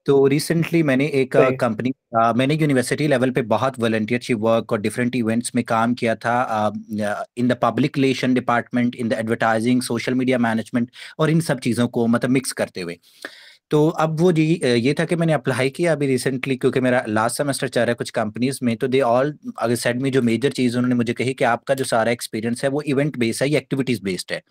तो रिसेंटली मैंने एक सही। कंपनी मैंने यूनिवर्सिटी लेवल पे बहुत वॉलंटियरशिप वर्क और डिफरेंट इवेंट्स में काम किया था in the public relation department, in the advertising, social media management और इन सब चीज़ों को मतलब मिक्स करते हुए। तो अब वो ये था कि मैंने अप्लाई किया अभी रिसेंटली क्योंकि मेरा लास्ट सेमेस्टर चल रहा है कुछ कंपनीज में। तो दे ऑल अगर सेड में जो मेजर चीज़ उन्होंने मुझे कही कि आपका जो सारा एक्सपीरियंस है वो इवेंट बेस्ड है या एक्टिविटीज बेस्ड है।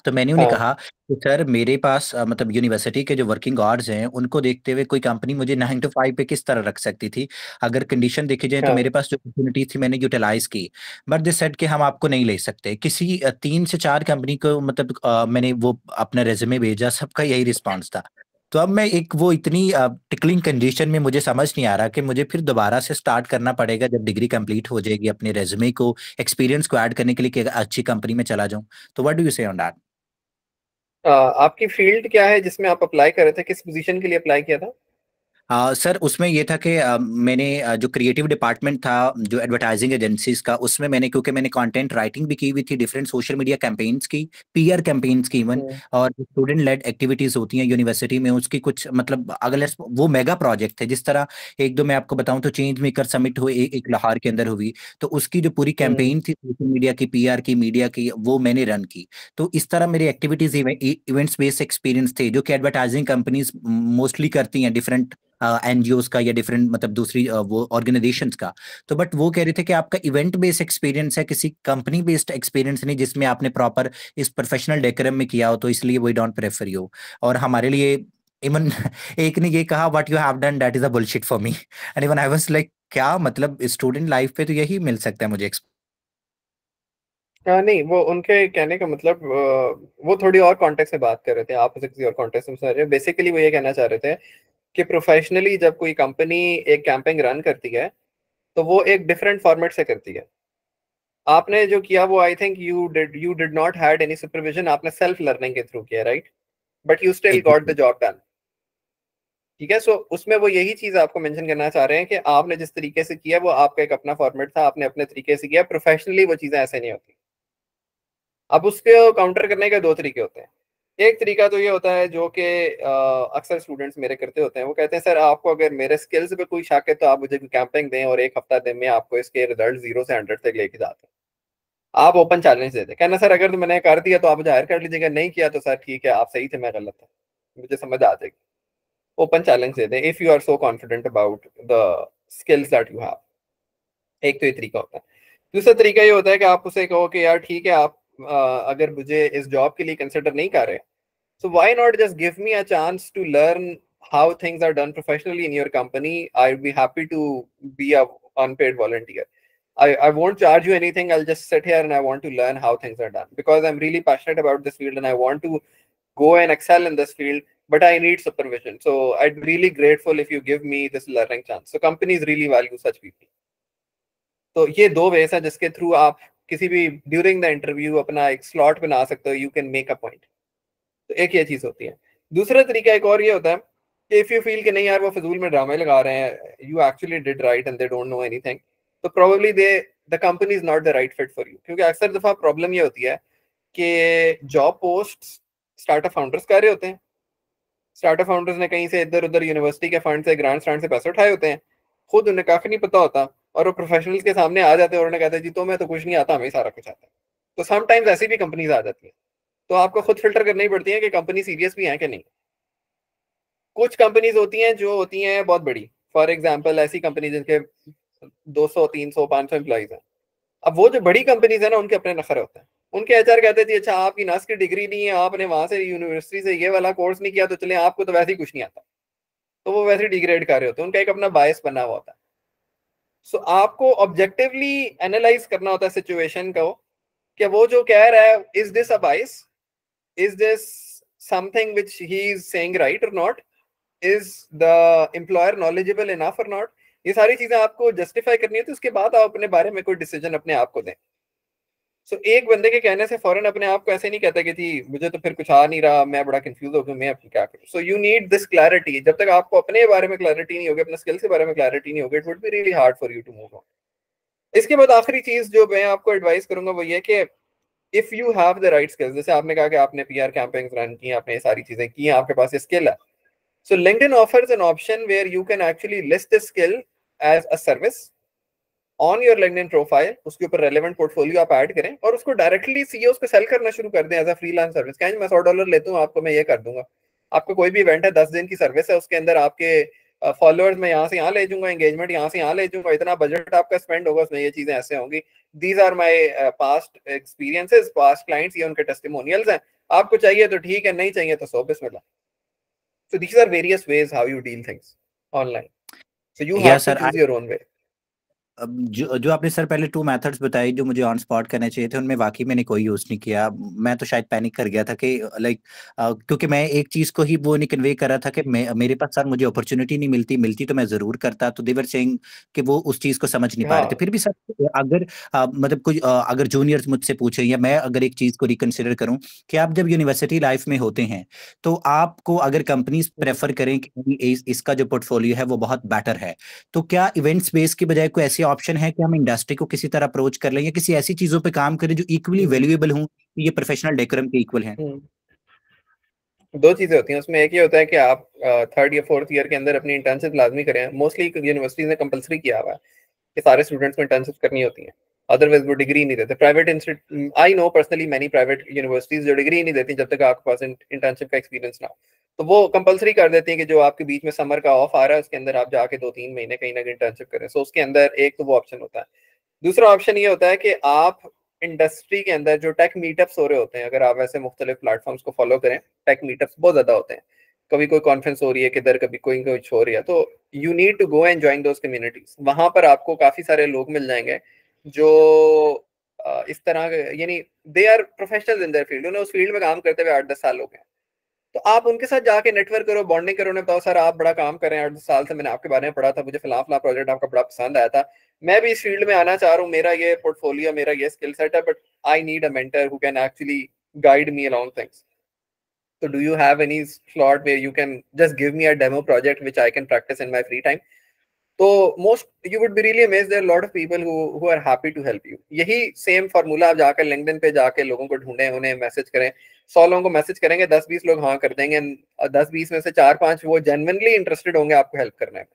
तो मैंने उन्हें हाँ। कहा कि सर मेरे पास मतलब यूनिवर्सिटी के जो वर्किंग आवर्स हैं उनको देखते हुए कोई कंपनी मुझे 9 to 5 पे किस तरह रख सकती थी। अगर कंडीशन देखी जाए तो हाँ। मेरे पास जो अपॉर्चुनिटी थी मैंने यूटिलाइज की। बट दे सेड कि हम आपको नहीं ले सकते। किसी 3 से 4 कंपनी को मतलब मैंने वो अपना रेज्यूमे भेजा, सबका यही रिस्पॉन्स था। तो अब मैं एक वो इतनी टिकलिंग कंडीशन में मुझे समझ नहीं आ रहा कि मुझे फिर दोबारा से स्टार्ट करना पड़ेगा जब डिग्री कंप्लीट हो जाएगी अपने रेज्यूमे को एक्सपीरियंस को ऐड करने के लिए कि अच्छी कंपनी में चला जाऊं। तो व्हाट डू यू से ऑन दैट? आपकी फील्ड क्या है जिसमें आप अप्लाई कर रहे थे? किस पोजीशन के लिए अप्लाई किया था? सर उसमें ये था कि मैंने जो क्रिएटिव डिपार्टमेंट था जो एडवर्टाइजिंग एजेंसीज का, उसमें मैंने क्योंकि मैंने कंटेंट राइटिंग भी की हुई थी डिफरेंट सोशल मीडिया कैंपेन्स की, पीआर कैंपेन्स की इवन, और स्टूडेंट लेड एक्टिविटीज होती हैं यूनिवर्सिटी में उसकी कुछ मतलब अगले वो मेगा प्रोजेक्ट थे। जिस तरह एक दो मैं आपको बताऊं तो चेंज मेकर समिट हुई एक लाहौर के अंदर हुई, तो उसकी जो पूरी कैंपेन थी सोशल मीडिया की, पीआर की, मीडिया की, वो मैंने रन की। तो इस तरह मेरी एक्टिविटीज इवेंट्स बेस्ड एक्सपीरियंस थे जो कि एडवर्टाइजिंग कंपनीज मोस्टली करती हैं डिफरेंट एनजीओज का या डिफरेंट मतलब दूसरी वो ऑर्गेनाइजेशंस का। तो बट वो कह रहे थे कि आपका इवेंट बेस्ड एक्सपीरियंस है, किसी कंपनी बेस्ड एक्सपीरियंस नहीं जिसमें आपने प्रॉपर इस प्रोफेशनल डेकोरम में किया हो, तो इसलिए वी डोंट प्रेफर यू। और हमारे लिए इवन एक ने ये कहा what you have done that is a bullshit for me. And even I was like क्या मतलब स्टूडेंट लाइफ पे तो यही मिल सकता है मुझे। नहीं, वो उनके कहने का मतलब वो थोड़ी और कॉन्टेक्स्ट में बात कर रहे थे, आप उसे किसी और कॉन्टेक्स्ट में समझ रहे हैं। बेसिकली वो ये कहना चाह रहे थे कि प्रोफेशनली जब कोई कंपनी एक कैंपेन रन करती है तो वो एक डिफरेंट फॉर्मेट से करती है। आपने जो किया वो I think you did not had any supervision, आपने सेल्फ लर्निंग के थ्रू किया, right? But you still got the job done. ठीक है, सो उसमें वो यही चीज आपको मेंशन करना चाह रहे हैं कि आपने जिस तरीके से किया वो आपका एक अपना फॉर्मेट था, आपने अपने तरीके से किया। प्रोफेशनली वो चीजें ऐसे नहीं होती। अब उसके काउंटर करने के दो तरीके होते हैं। एक तरीका तो ये होता है जो कि अक्सर स्टूडेंट्स मेरे करते होते हैं, वो कहते हैं सर आपको अगर मेरे स्किल्स पे कोई शक है तो आप मुझे कोई कैंपिंग दें और एक हफ्ता दिन में आपको इसके रिजल्ट 0 से 100 तक लेके जाते हैं। आप ओपन चैलेंज देते, कहना सर अगर तो मैंने कर दिया तो आप मुझे हायर कर लीजिएगा, नहीं किया तो सर ठीक है, आप सही थे मैं गलत था, मुझे समझ आ जाएगी। ओपन चैलेंज दे दें if you are so confident about the skills that you have. एक तो ये तरीका होता है। दूसरा तरीका ये होता है कि आप उसे कहो कि यार ठीक है, आप अगर मुझे इस जॉब के लिए कंसिडर नहीं कर रहे, so why not just give me a chance to learn how things are done professionally in your company? I'd be happy to be a unpaid volunteer. I won't charge you anything. I'll just sit here and I want to learn how things are done because I'm really passionate about this field and I want to go and excel in this field, but I need supervision. So I'd be really grateful if you give me this learning chance. So companies really value such people. तो ये दो वेस है जिसके through आप किसी भी during the interview अपना एक स्लॉट बना सकते हो, you can make a point. तो एक ये चीज होती है। दूसरा तरीका एक और ये होता है कि इफ यू फील कि नहीं यार वो फजूल में ड्रामे लगा रहे हैं, you actually did right and they don't know anything, तो probably the company is not the right fit for you. क्योंकि अक्सर दफा प्रॉब्लम ये होती है कि जॉब पोस्ट स्टार्टअप फाउंडर्स कर रहे होते हैं। स्टार्टअप फाउंडर्स ने कहीं से इधर उधर यूनिवर्सिटी के फंड से, ग्रांट फंड से पैसे उठाए होते हैं, खुद उन्हें काफी नहीं पता होता, और वो प्रोफेशनल्स के सामने आ जाते हैं और उन्हें कहते हैं जी तो मैं तो कुछ नहीं आता, हमें सारा कुछ आता है। तो समटाइम्स ऐसी भी कंपनीज आ जाती है, तो आपको खुद फिल्टर करनी पड़ती है कि कंपनी सीरियस भी है कि नहीं। कुछ कंपनीज होती हैं जो होती हैं बहुत बड़ी, फॉर एग्जाम्पल ऐसी कंपनी जिनके 200 300 500 एम्प्लॉइज हैं। अब वो जो बड़ी कंपनीज है ना, उनके अपने नखरे होते हैं। उनके एचआर कहते थे अच्छा आपकी नास की डिग्री नहीं है, आपने वहां से यूनिवर्सिटी से ये वाला कोर्स नहीं किया, तो चले आपको तो वैसे ही कुछ नहीं आता, तो वो वैसे डिग्रेड कर रहे होते हैं, उनका एक अपना बायस बना हुआ होता है। सो आपको ऑब्जेक्टिवली एनालाइज करना होता है सिचुएशन को, कि वो जो कह रहा है is this a bias, is this something which he is saying right और not, is the employer knowledgeable enough और नॉट। ये सारी चीजें आपको जस्टिफाई करनी है, तो उसके बाद आप अपने बारे में कोई डिसीजन अपने आप को दें। सो एक बंदे के कहने से फौरन अपने आप को ऐसे नहीं कहता कि जी मुझे तो फिर कुछ आ नहीं रहा, मैं बड़ा कंफ्यूज हो गया, मैं अब क्या करूं। So you need this clarity. जब तक आपको अपने बारे में क्लैरिटी नहीं होगी, अपने स्किल्स के बारे में क्लैरिटी नहीं होगी, it would be really hard for you to move on. इसके बाद आखिरी चीज जो मैं आपको एडवाइस करूंगा वो ये कि if you have the right skills, जैसे आपने कहा कि आपने पीआर कैंपेन्स रन की, आपने ये सारी चीजें की, आपके पास ये स्किल है, so LinkedIn offers an option where you can actually list this skill as a service on your LinkedIn profile. उसके ऊपर रेलेवेंट पोर्टफोलियो आप ऐड करें और उसको डायरेक्टली सीईओ को सेल करना शुरू कर दें एज अ फ्रीलांस सर्विस। क्या मैं $100 लेता हूँ, आपको मैं ये कर दूंगा। आपको कोई भी इवेंट है, 10 दिन की सर्विस है, उसके अंदर आपके फॉलोअर्स मैं यहाँ से यहाँ ले जाऊंगा, एंगेजमेंट यहाँ से यहाँ ले जाऊंगा, इतना बजट आपका स्पेंड होगा, उसमें ये चीजें ऐसे होंगी। These are my past experiences, past clients, ये उनके टेस्टिमोनियल्स हैं। आपको चाहिए तो ठीक है, नहीं चाहिए तो सो बिस्मिल्लाह। So these are various ways how you deal things online. So you Yeah, have to sir. choose your own way. अब जो आपने सर पहले 2 मेथड्स बताई जो मुझे ऑन स्पॉट करने चाहिए थे, उनमें वाकई मैंने कोई यूज नहीं किया। मैं तो शायद पैनिक कर गया था कि लाइक क्योंकि मैं एक चीज को ही वो नहीं कन्वे कर रहा था कि मेरे पास सर मुझे अपॉर्चुनिटी नहीं मिलती तो मैं जरूर करता। तो दे वर सेइंग कि वो उस चीज को समझ नहीं पा रहे थे। हाँ फिर भी सर अगर मतलब कोई अगर जूनियर्स मुझसे पूछे या मैं अगर एक चीज को रिकंसिडर करूं कि आप जब यूनिवर्सिटी लाइफ में होते हैं तो आपको अगर कंपनीज प्रेफर करें कि इसका जो पोर्टफोलियो है वो बहुत बेटर है, तो क्या इवेंट्स बेस की बजाय कोई ऐसी ऑप्शन है कि हम इंडस्ट्री को किसी तरह अप्रोच कर लें या किसी ऐसी चीजों पे काम करें जो इक्वली वैल्यूएबल हों, ये प्रोफेशनल डेकोरम के इक्वल हैं? दो चीजें होती हैं उसमें। एक ये होता है कि आप 3rd या 4th ईयर के अंदर अपनी इंटर्नशिप लाजमी करें। मोस्टली यूनिवर्सिटीज ने कंपलसरी किया हुआ है कि सारे स्टूडेंट्स को इंटर्नशिप करनी होती है, अदरवाइज वो डिग्री नहीं देते। Private institute, I know personally many private universities जो डिग्री नहीं देती जब तक आपके पास इंटर्नशिप का एक्सपीरियंस ना हो, तो वो कंपलसरी कर देती है कि जो आपके बीच में समर का ऑफ आ रहा है उसके अंदर आप जाके 2-3 महीने कहीं ना कहीं इंटर्नशिप करें। सो उसके अंदर एक तो वो ऑप्शन होता है। दूसरा ऑप्शन ये होता है कि आप इंडस्ट्री के अंदर जो टेक मीटअप्स हो रहे होते हैं, अगर आप वैसे मुख्तलिफ प्लेटफॉर्म्स को फॉलो करें, टेक मीटअप्स बहुत ज्यादा होते हैं। कभी कोई कॉन्फ्रेंस हो रही है किधर, कभी कोई कुछ हो रही है, तो you need to go and join those communities. वहां पर आपको काफी सारे लोग मिल जाएंगे जो इस तरह के, यानी they are professionals in their field, उन्हें उस फील्ड में काम करते हुए 8-10 साल हो गए। तो आप उनके साथ जाके नेटवर्क करो, बॉन्डिंग करो, उन्हें बताओ सर आप बड़ा काम कर रहे हैं, 8 साल से मैंने आपके बारे में पढ़ा था, मुझे फिलहाल प्रोजेक्ट आपका बड़ा पसंद आया था, मैं भी इस फील्ड में आना चाह रहा हूँ, मेरा ये पोर्टफोलियो, मेरा ये स्किल सेट है, but I need a mentor who can actually guide me along things. So do you have any slot where you can just give me a demo project which I can practice in my free time? तो most you would be really amazed, there are a lot of people who are happy to help you. यही same formula आप जाकर LinkedIn पे जाके लोगों को ढूंढें, उन्हें मैसेज करें। 100 लोगों को मैसेज करेंगे, 10-20 लोग हाँ कर देंगे, 10-20 में से 4-5 वो जेन्युइनली इंटरेस्टेड होंगे आपको हेल्प करने में।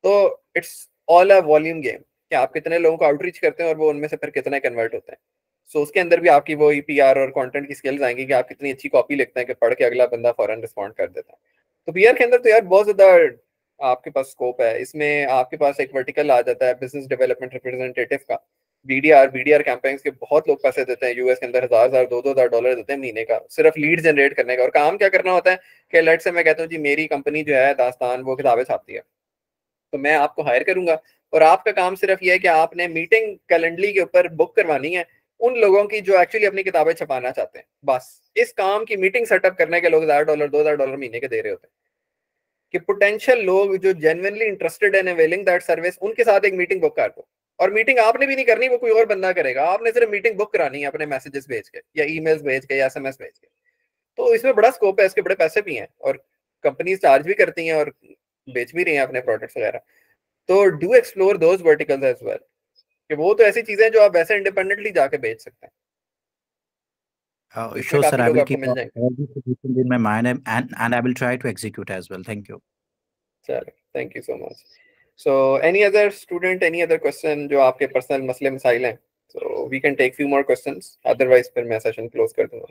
तो it's all a volume game कि आप कितने लोगों को आउटरीच करते हैं और वो उनमें से फिर कितने कन्वर्ट होते हैं। सो उसके अंदर भी आपकी वो पीआर और कंटेंट की स्किल्स आएंगी कि आप कितनी अच्छी कॉपी लिखते हैं कि पढ़ के अगला बंदा फौरन रिस्पॉन्ड कर देता है। तो पीआर के अंदर तो यार बहुत ज्यादा आपके पास स्कोप है। इसमें आपके पास एक वर्टिकल आ जाता है बिजनेस डेवलपमेंट रिप्रेजेंटेटिव का, बीडीआर कैंपेन्स के बहुत लोग पैसे देते हैं यूएस के अंदर, $1,000-2,000 देते हैं महीने का, सिर्फ लीड जनरेट करने का। और काम क्या करना होता है कि लेट्स से मैं कहता हूँ जी मेरी कंपनी जो है दास्तान वो किताबें छापती है, तो मैं आपको हायर करूंगा और आपका काम सिर्फ ये है कि आपने मीटिंग कैलेंडली के ऊपर बुक करवानी है उन लोगों की जो एक्चुअली अपनी किताबें छपाना चाहते हैं। बस इस काम की मीटिंग सेटअप करने के लोग $1,000-2,000 महीने के दे रहे होते हैं कि पोटेंशियल लोग जो genuinely interested in availing that service, उनके साथ एक मीटिंग बुक कर दो। और मीटिंग आपने भी नहीं करनी, वो कोई और बंदा करेगा, आपने सिर्फ मीटिंग बुक करानी है अपने मैसेजेस भेज के या ईमेल्स भेज के या एसएमएस भेज के। तो इसमें बड़ा स्कोप है, इसके बड़े पैसे भी हैं और कंपनीज चार्ज भी करती हैं और बेच भी रही हैं अपने प्रोडक्ट्स वगैरह। तो do explore those verticals as well, कि वो तो ऐसी चीजें जो आप वैसे इंडिपेंडेंटली जाके बेच सकते हैं। इसमें Sure, sir. काफी I लोग will आपको keep मिल जाएंगे। all these suggestions in my mind and I will try to execute as well. Thank you. चलो, thank you so much. So any other student, any other question जो आपके personal मसले मसाइल हैं, so we can take few more questions, otherwise फिर मैं session close कर दूंगा।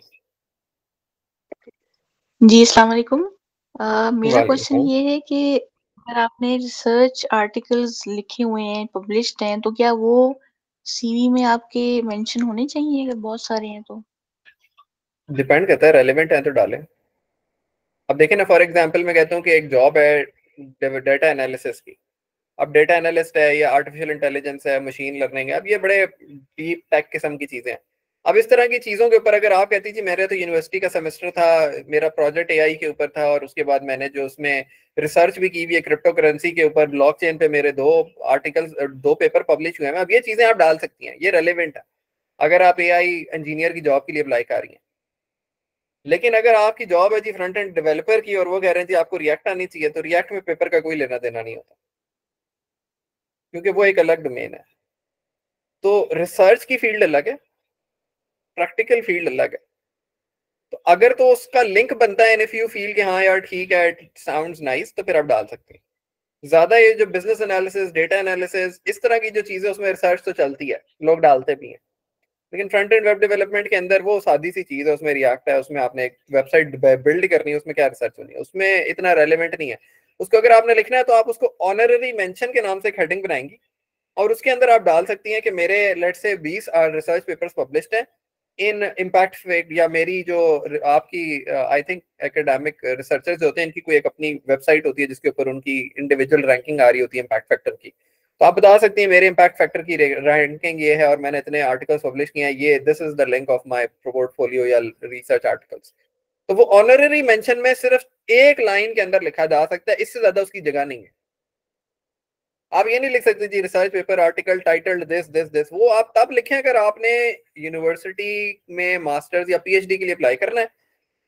जी, अस्सलाम वालेकुम। मेरा वालेकुम क्वेश्चन सलाम। ये है कि अगर आपने रिसर्च आर्टिकल्स लिखे हुए हैं, पब्लिश्ड हैं, तो क्या वो सीवी में आपके मेंशन होने चाहिए अगर बहुत सारे हैं तो? डिपेंड करता है, रेलेवेंट है तो डालें। अब देखें ना, फॉर एग्जांपल मैं कहता हूँ कि एक जॉब है डाटा एनालिसिस की। अब डेटा एनालिस्ट है या आर्टिफिशियल इंटेलिजेंस है, मशीन लर्निंग है, अब ये बड़े डीप टेक किस्म की चीजें हैं। अब इस तरह की चीजों के ऊपर अगर आप कहती जी मेरे तो यूनिवर्सिटी का सेमेस्टर था, मेरा प्रोजेक्ट एआई के ऊपर था, और उसके बाद मैंने जो उसमें रिसर्च भी की हुई है क्रिप्टो करेंसी के ऊपर, ब्लॉकचेन पे मेरे 2 पेपर पब्लिश हुए हैं, अब ये चीजें आप डाल सकती हैं, ये रेलेवेंट है अगर आप एआई इंजीनियर की जॉब के लिए अप्लाई कर रही हैं। लेकिन अगर आपकी जॉब है जी फ्रंट एंड डेवलपर की और वो कह रहे हैं जी आपको रिएक्ट आनी चाहिए, तो रिएक्ट में पेपर का कोई लेना देना नहीं होता, क्योंकि वो एक अलग डोमेन है। तो रिसर्च की फील्ड अलग है, प्रैक्टिकल फील्ड अलग है। तो अगर तो उसका लिंक बनता है, इफ यू फील कि हाँ यार ठीक है, इट साउंड्स नाइस, तो फिर आप डाल सकते हैं। ज्यादा ये जो बिजनेस एनालिसिस, डेटा एनालिसिस, इस तरह की जो चीजें, उसमें रिसर्च तो चलती है, लोग डालते भी हैं। लेकिन फ्रंट एंड वेब डेवलपमेंट के अंदर वो सादी सी चीज है, उसमें रिएक्ट है, उसमें आपने एक वेबसाइट बिल्ड करनी है, उसमें क्या रिसर्च होनी है, उसमें इतना रेलेवेंट नहीं है। उसको अगर आपने लिखना है तो आप उसको ऑनररी मेंशन के नाम से एक हेडिंग बनाएंगी, और उसके अंदर आप डाल सकती हैं कि मेरे लेट से 20 रिसर्च पेपर्स पब्लिश्ड हैं इन इम्पैक्ट फैक्ट, या मेरी जो आपकी आई थिंक एकेडमिक रिसर्चर्स होते हैं, इनकी कोई एक अपनी वेबसाइट होती है जिसके ऊपर उनकी इंडिविजुअल रैंकिंग आ रही होती है इम्पैक्ट फैक्टर की। तो आप बता सकती हैं मेरे इम्पैक्ट फैक्टर की रैंकिंग ये है और मैंने इतने आर्टिकल्स पब्लिश किए हैं, ये this is the link of my portfolio या रिसर्च आर्टिकल्स। तो वो ऑनररी मेंशन में सिर्फ एक लाइन के अंदर लिखा जा सकता है, इससे ज्यादा उसकी जगह नहीं है। आप ये नहीं लिख सकते जी research paper article titled this this this, वो आप तब लिखें अगर आपने यूनिवर्सिटी में मास्टर्स या पीएचडी के लिए अप्लाई करना है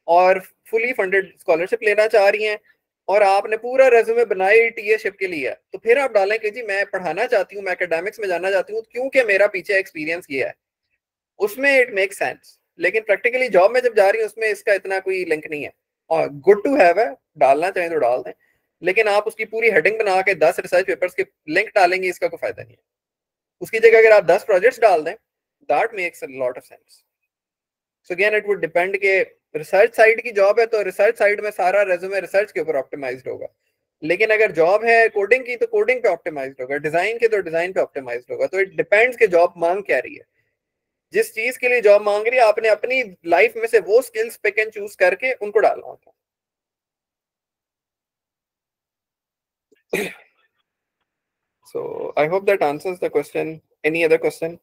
और फुली फंडेड स्कॉलरशिप लेना चाह रही हैं, और आपने पूरा रेज्यूमे बनाई टीएशिप के लिए, तो फिर आप डालें कि जी मैं पढ़ाना चाहती हूँ, मैं एकेडमिक्स में जाना चाहती हूँ क्योंकि मेरा पीछे एक्सपीरियंस ये है, उसमें इट मेक सेंस। लेकिन प्रैक्टिकली जॉब में जब जा रही हूँ उसमें इसका इतना कोई लिंक नहीं है। और गुड टू हैव है, डालना चाहें तो डाल दें, लेकिन आप उसकी पूरी हेडिंग बना के 10 रिसर्च पेपर्स के लिंक डालेंगे, इसका कोई फायदा नहीं है। उसकी जगह अगर आप 10 प्रोजेक्ट्स डाल दें, that makes a lot of sense. So again it would depend के रिसर्च साइड की जॉब है तो रिसर्च साइड में सारा रेज्यूमे रिसर्च के ऊपर ऑप्टिमाइज्ड होगा, लेकिन अगर जॉब है कोडिंग की तो कोडिंग पे ऑप्टिमाइज्ड होगा, डिजाइन के तो डिजाइन पे ऑप्टिमाइज्ड होगा। तो इट डिपेंड्स के जॉब मांग क्या रही है, जिस चीज के लिए जॉब मांग रही है आपने अपनी लाइफ में से वो स्किल्स पिक एंड चूज करके उनको डालना होता है। So I hope that answers the question. Any other question?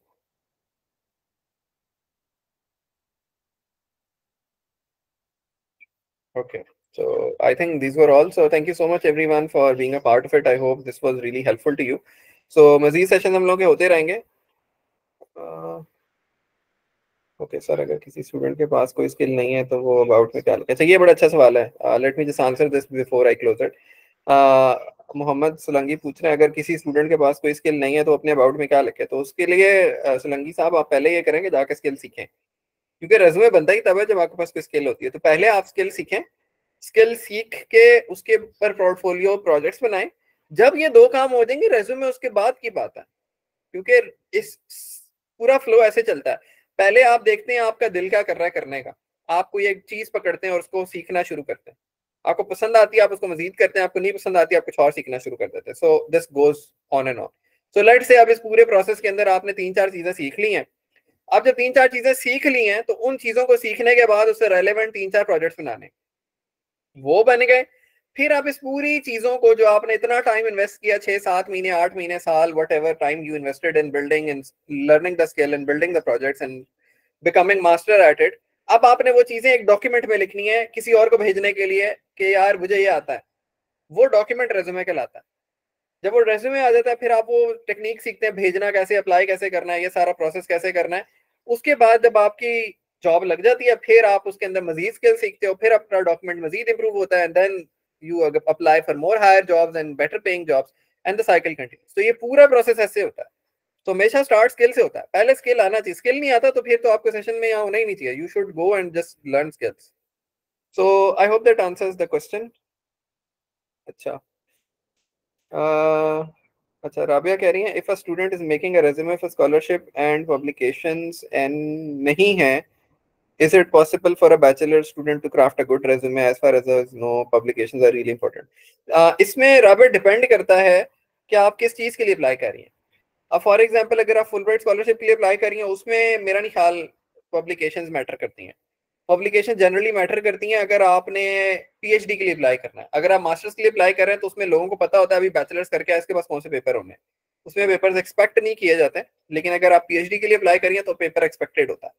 Okay. So I think these were all. So thank you so much everyone for being a part of it. I hope this was really helpful to you. So मजीद session हम लोग के होते रहेंगे। Okay sir, अगर किसी student के पास कोई स्किल नहीं है तो वो अबाउट में क्या लिखें? अच्छा, ये बड़ा अच्छा सवाल है। Let me just answer this before I close it. Mohammed Sulangi पूछ रहे हैं अगर किसी स्टूडेंट के पास कोई स्किल नहीं है तो अपने अबाउट में क्या लिखे? तो उसके लिए सुलंगी साहब आप पहले ये करेंगे जाके स्किल सीखें, क्योंकि रेज्यूमे बनता ही तब है जब आपके पास कोई स्किल होती है। तो पहले आप स्किल सीखें, स्किल सीख के उसके ऊपर पोर्टफोलियो प्रोजेक्ट्स बनाएं। जब ये दो काम हो जाएंगे रेज्यूमे उसके बाद की बात है, क्योंकि इस पूरा फ्लो ऐसे चलता है। पहले आप देखते हैं आपका दिल क्या कर रहा है करने का, आप कोई एक चीज पकड़ते हैं और उसको सीखना शुरू करते हैं, आपको पसंद आती है आप उसको मजीद करते हैं, आपको नहीं पसंद आती है आप कुछ और सीखना शुरू कर देते हैं। So this goes on and on. So let's say अब इस पूरे प्रोसेस के अंदर आपने 3-4 चीजें सीख ली हैं। अब जब 3-4 चीजें सीख ली हैं तो उन चीजों को सीखने के बाद उससे रेलेवेंट 3-4 प्रोजेक्ट्स बनाने, वो बन गए। फिर आप इस पूरी चीजों को जो आपने इतना टाइम इन्वेस्ट किया, 6-7 महीने 8 महीने साल, what ever time you invested in building and learning the skill and building the projects and becoming master at it, अब आपने वो चीजें एक डॉक्यूमेंट में लिखनी है किसी और को भेजने के लिए कि यार मुझे ये आता है। वो डॉक्यूमेंट रेज्यूमे कहलाता है। जब वो रेज्यूमे आ जाता है फिर आप वो टेक्निक सीखते हैं, भेजना कैसे, अप्लाई कैसे करना है, ये सारा प्रोसेस कैसे करना है। उसके बाद जब आपकी जॉब लग जाती है फिर आप उसके अंदर मजीद स्किल सीखते हो, फिर अपना डॉक्यूमेंट मजीद इंप्रूव होता है, and then you apply for more higher jobs and better paying jobs and the cycle continues. तो ये पूरा प्रोसेस ऐसे होता है। तो हमेशा स्टार्ट स्किल से होता है, पहले स्किल आना चाहिए, स्किल नहीं आता तो फिर तो आपको सेशन में यहाँ होना ही नहीं चाहिए, you should go and just learn skills. So I hope that answers the question. अच्छा अच्छा, राबिया कह रही है if a student is making a resume for scholarship and publications and नहीं है, is it possible for a bachelor student to craft a good resume as far as no publications are really important? इसमें Rabia depend करता है कि आप किस चीज के लिए अप्लाई कर रही हैं। अब फॉर एग्जांपल अगर आप फुल ब्राइट स्कॉलरशिप के लिए अप्लाई कर रही हैं, उसमें मेरा नहीं ख्याल पब्लिकेशंस मैटर करती हैं। पब्लिकेशन जनरली मैटर करती हैं अगर आपने पीएचडी के लिए अप्लाई करना है। अगर आप मास्टर्स के लिए अप्लाई कर रहे हैं तो उसमें लोगों को पता होता है अभी बैचलर्स करके इसके पास कौन से पेपर होने हैं, उसमें पेपर्स एक्सपेक्ट नहीं किए जाते। लेकिन अगर आप पीएचडी के लिए अप्लाई करिए तो पेपर एक्सपेक्टेड होता है,